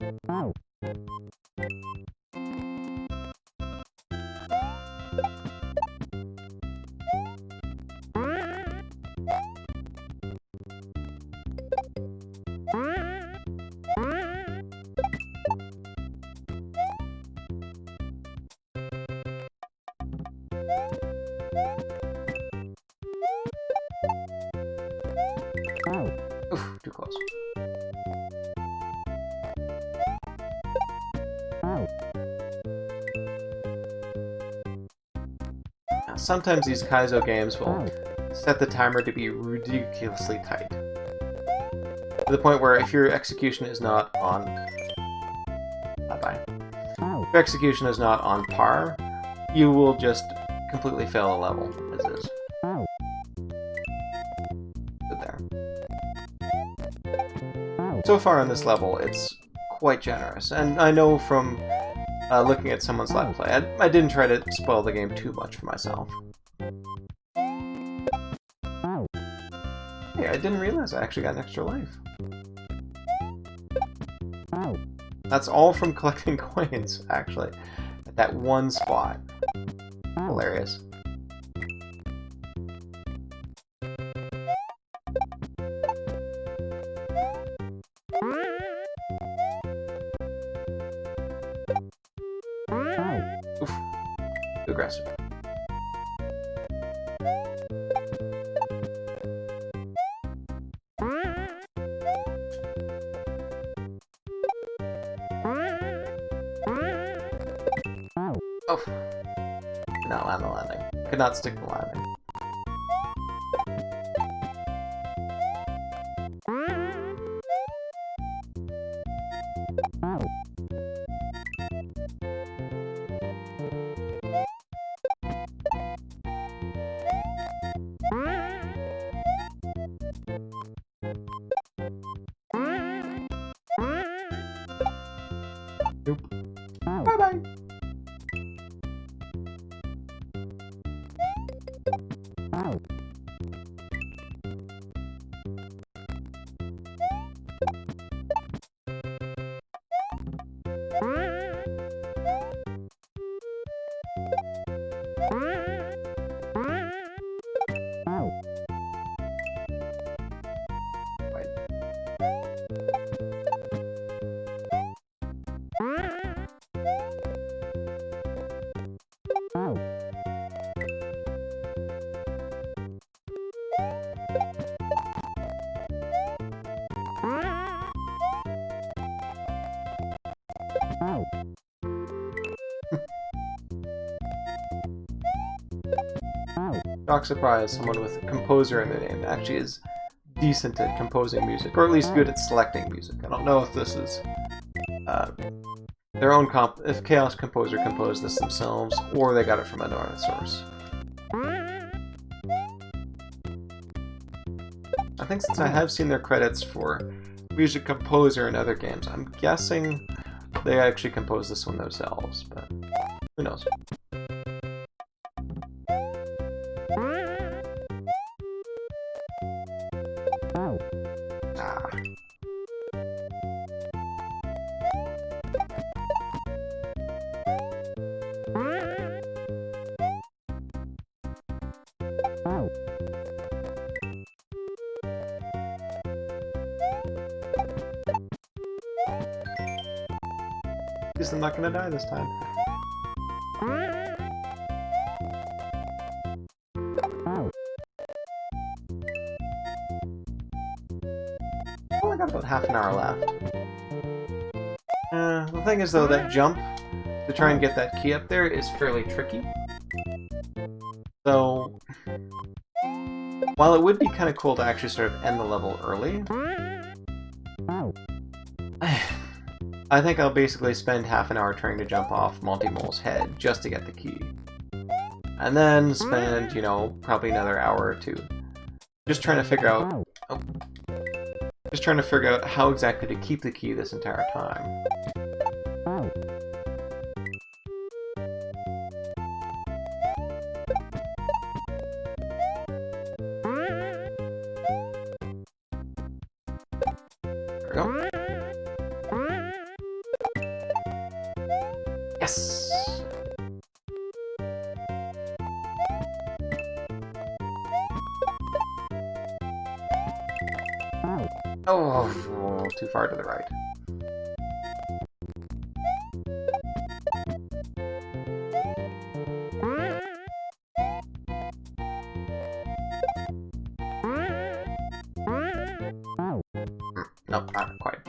Oof, too close. Now, sometimes these Kaizo games will set the timer to be ridiculously tight. To the point where if your execution is not on... Bye-bye. If your execution is not on par, you will just completely fail a level, as is. Good there. So far on this level, it's quite generous, and I know from looking at someone's Let's Play, I didn't try to spoil the game too much for myself. Hey, I didn't realize I actually got an extra life. That's all from collecting coins, actually, at that one spot. Hilarious. Oof. Too aggressive. Oh. Could not land the landing. Could not stick the landing. Nope. Bye-bye. Shock surprise, someone with composer in their name actually is decent at composing music, or at least good at selecting music. I don't know if this is their own if Chaos Composer composed this themselves, or they got it from another source. I think since I have seen their credits for music composer in other games, I'm guessing they actually composed this one themselves, but who knows. At least I'm not gonna die this time. Well, I got about half an hour left. The thing is, though, that jump to try and get that key up there is fairly tricky. So, while it would be kind of cool to actually sort of end the level early, I think I'll basically spend half an hour trying to jump off Monty Mole's head just to get the key. And then spend, you know, probably another hour or two just trying to figure out... Oh. Just trying to figure out how exactly to keep the key this entire time. There we go. Yes! Oh, too far to the right. Nope, not quite.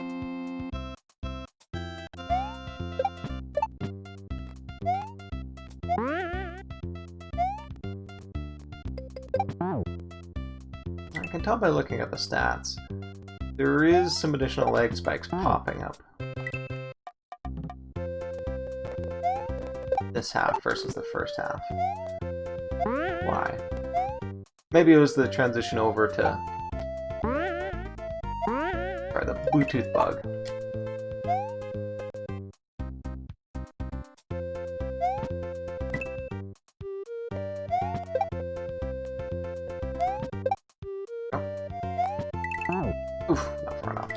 I can tell by looking at the stats. There is some additional leg spikes popping up. This half versus the first half. Why? Maybe it was the transition over to... or the Bluetooth bug. Oof, not far enough.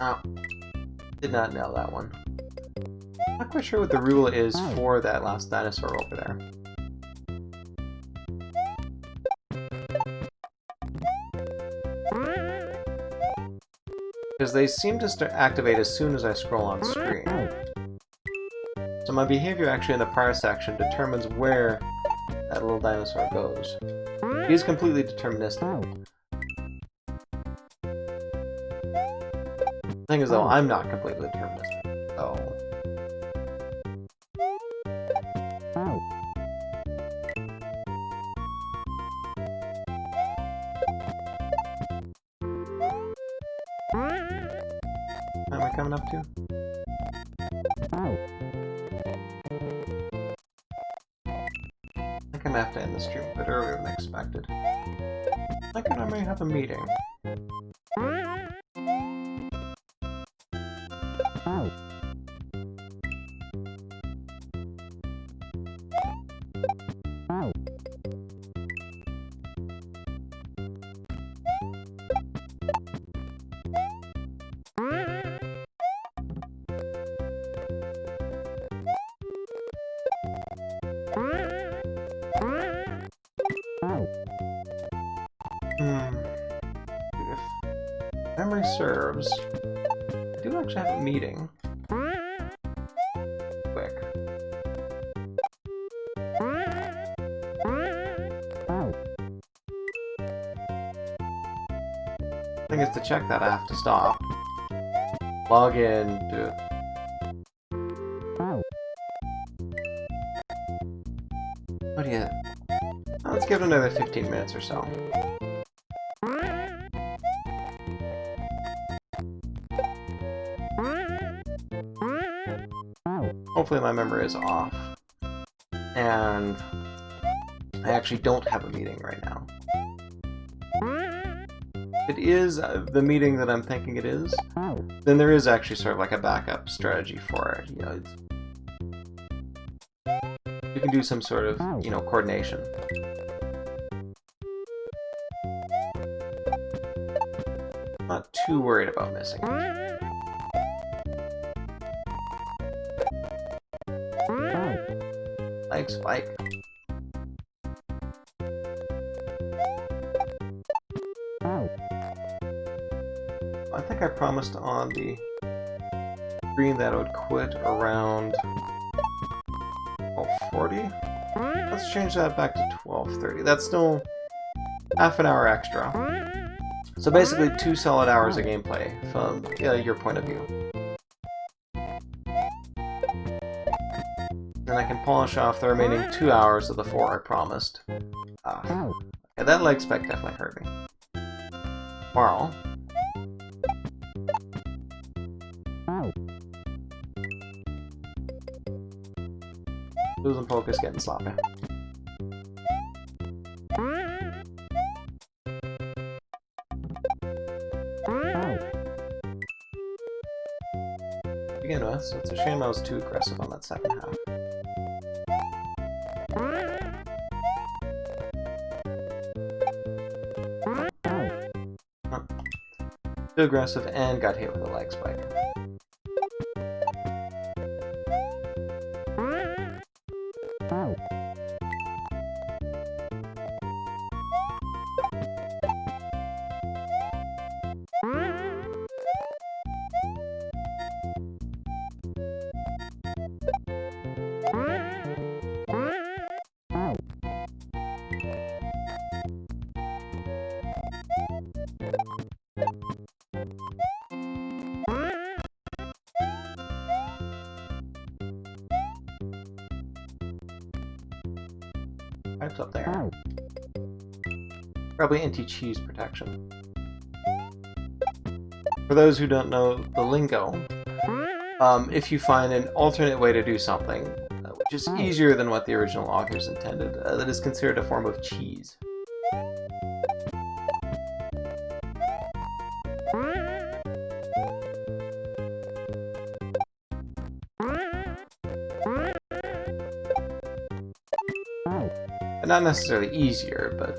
Oh. Did not nail that one. Not quite sure what the rule is for that last dinosaur over there. Because they seem to activate as soon as I scroll on screen. So my behavior actually in the prior section determines where that little dinosaur goes. He is completely deterministic. The thing is, though, I'm not completely deterministic, so... How am I coming up to? I think I'm gonna have to end the stream a bit earlier than expected. I think I may have a meeting. If memory serves, I do actually have a meeting. Quick. Thing is, to check that I have to stop. Log in, do it. What do you... Let's give it another 15 minutes or so. Hopefully my memory is off. And I actually don't have a meeting right now. If it is the meeting that I'm thinking it is, then there is actually sort of like a backup strategy for it. You know, you can do some sort of, you know, coordination. Not too worried about missing it. Leg spike. I think I promised on the screen that I would quit around 12:40? Let's change that back to 12:30. That's still half an hour extra. So basically 2 solid hours of gameplay from your point of view. And I can polish off the remaining 2 hours of the 4 I promised. Yeah, that leg spike definitely hurt me. Tomorrow. Losing focus, getting sloppy. To begin with, so it's a shame I was too aggressive on that second half. Too aggressive and got hit with a leg spike. Pipes up there. Probably anti-cheese protection. For those who don't know the lingo, if you find an alternate way to do something, which is easier than what the original authors intended, that is considered a form of cheese. And not necessarily easier, but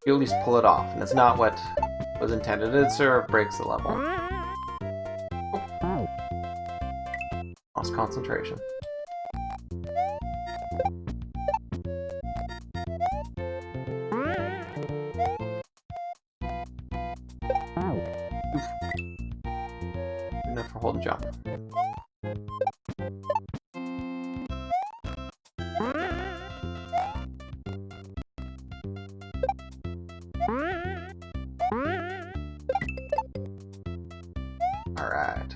you at least pull it off, and it's not what was intended. It sort of breaks the level. Oh. Lost concentration. Oof. Good enough for hold and jump. Alright.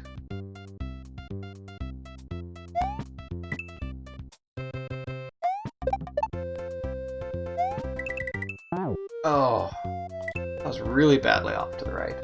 Oh, that was really badly off to the right.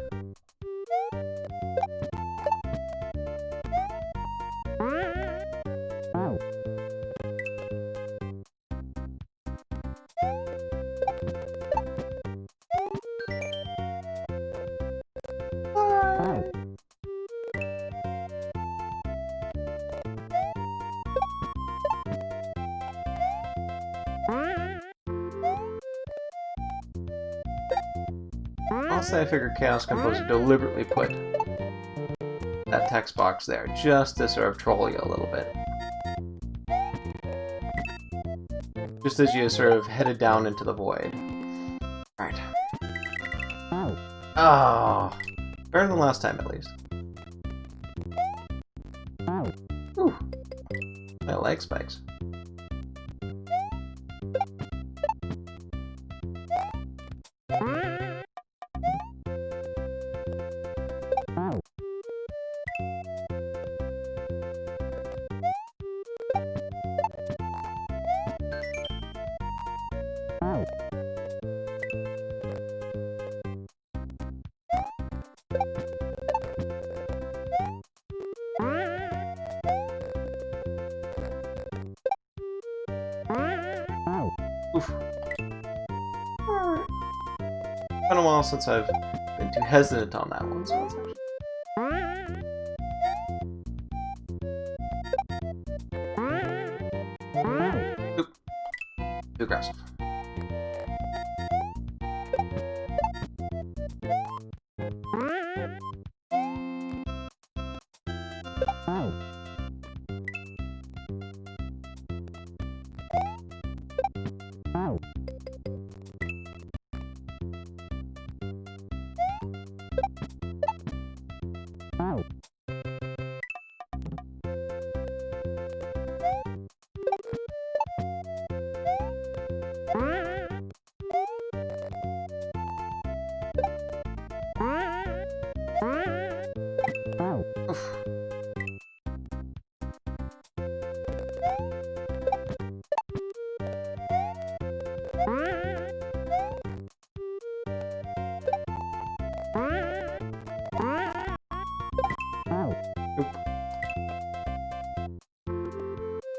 Honestly, I figured Chaos Composer deliberately put that text box there, just to sort of troll you a little bit. Just as you sort of headed down into the void. Right. Oh, better than last time at least. Ooh, my leg spikes. Oof. Alright. Been a while since I've been too hesitant on that one, so it's actually... Oop. Too aggressive.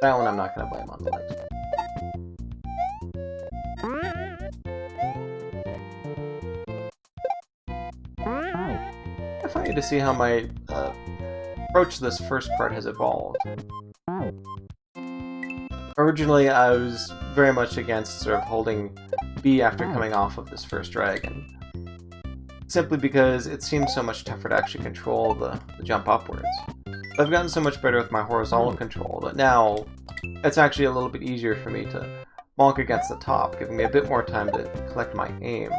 That one I'm not going to blame on the legs. I find you to see how my approach to this first part has evolved. Originally, I was very much against sort of holding B after coming off of this first dragon, simply because it seems so much tougher to actually control the jump upwards. But I've gotten so much better with my horizontal control that now it's actually a little bit easier for me to bonk against the top, giving me a bit more time to collect my aim.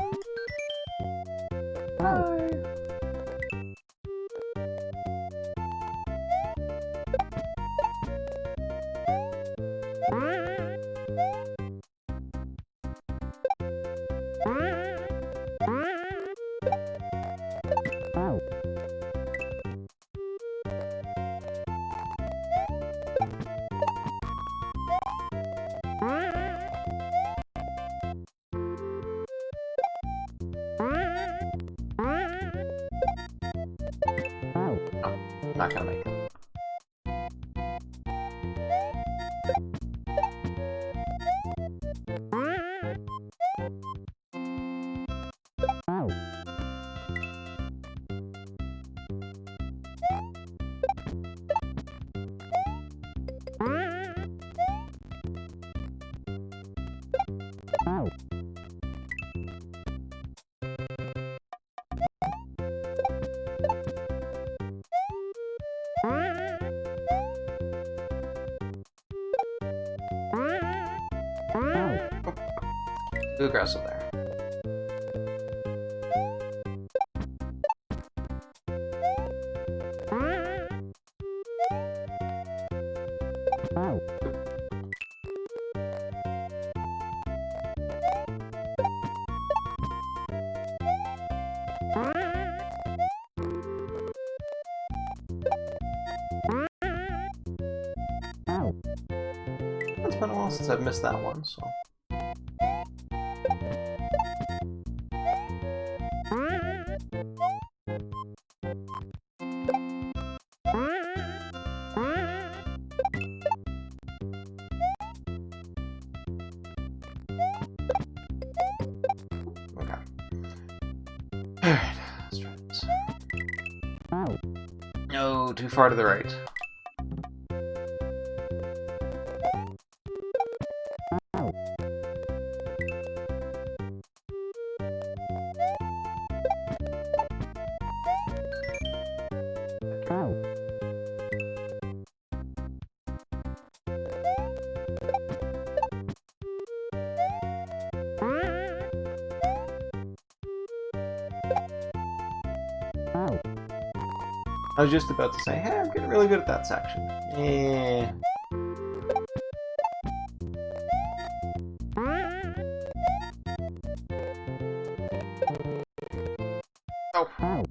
Not gonna make it. Too aggressive there. It's been a while since I've missed that one, so... Alright, let's try this. No, too far to the right. I was just about to say, hey, I'm getting really good at that section. Eh. Oh.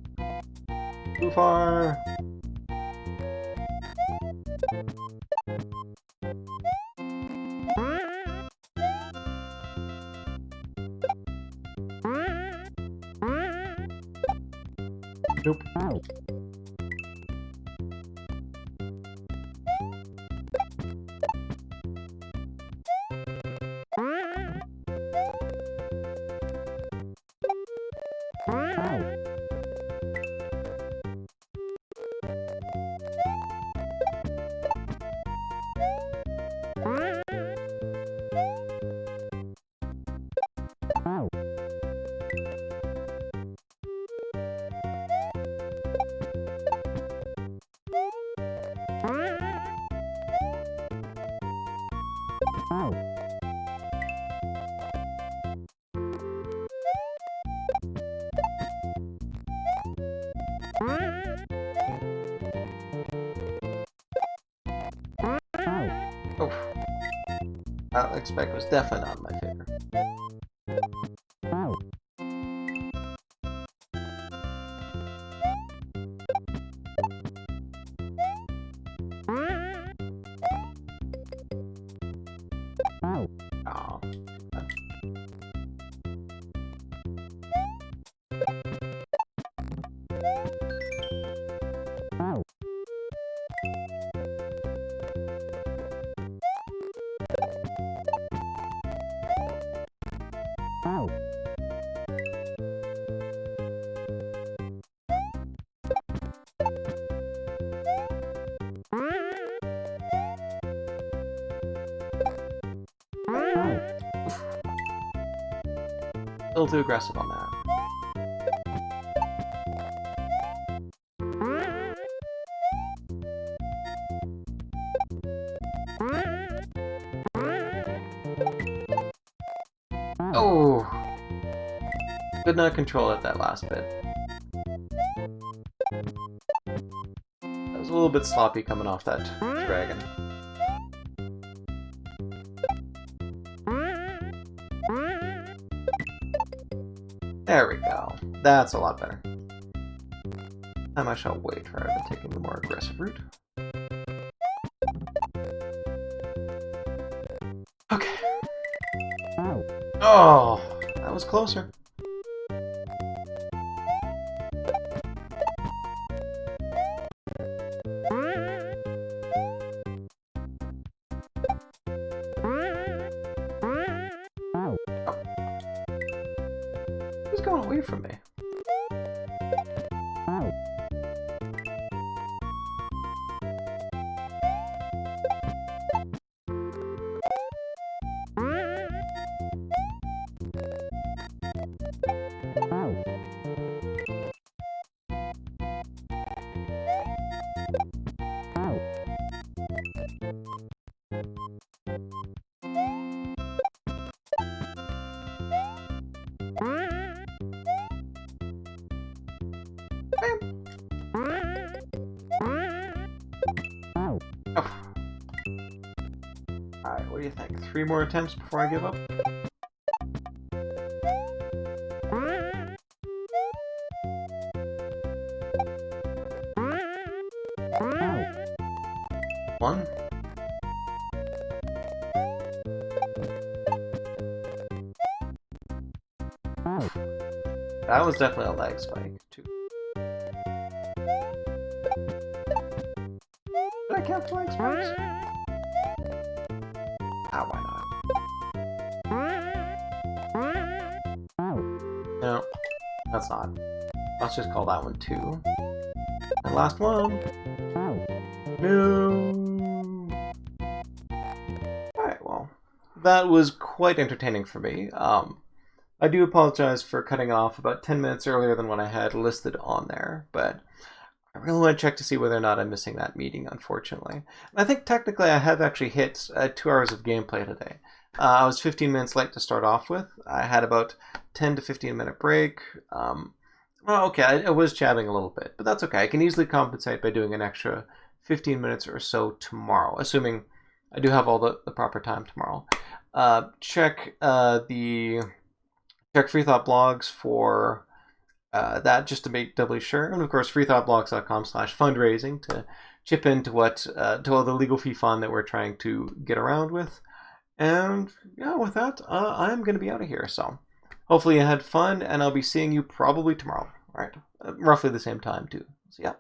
Too far. Nope. Oh. That expect was definitely not in my favor. Oh. little too aggressive on that. Oh! Could not control it that last bit. That was a little bit sloppy coming off that dragon. There we go. That's a lot better. Time I shall wait rather than taking the more aggressive route. Okay. Oh, that was closer. Who's going away from me? Alright, what do you think? 3 more attempts before I give up? One. That was definitely a leg spike. 2. Did I count the leg spikes? Ah, why not? No, that's not. Let's just call that one 2. And last one. No. Alright, well, that was quite entertaining for me. I do apologize for cutting off about 10 minutes earlier than what I had listed on there, but I really want to check to see whether or not I'm missing that meeting, unfortunately. And I think technically I have actually hit 2 hours of gameplay today. I was 15 minutes late to start off with. I had about 10 to 15 minute break. Well, okay, I was chatting a little bit, but that's okay. I can easily compensate by doing an extra 15 minutes or so tomorrow, assuming I do have all the proper time tomorrow. Check Free Thought blogs for that, just to make doubly sure, and of course freethoughtblogs.com/fundraising to chip into to all the legal fee fund that we're trying to get around with. And yeah, with that, I'm going to be out of here. So hopefully you had fun, and I'll be seeing you probably tomorrow. All right, roughly the same time too. So yeah.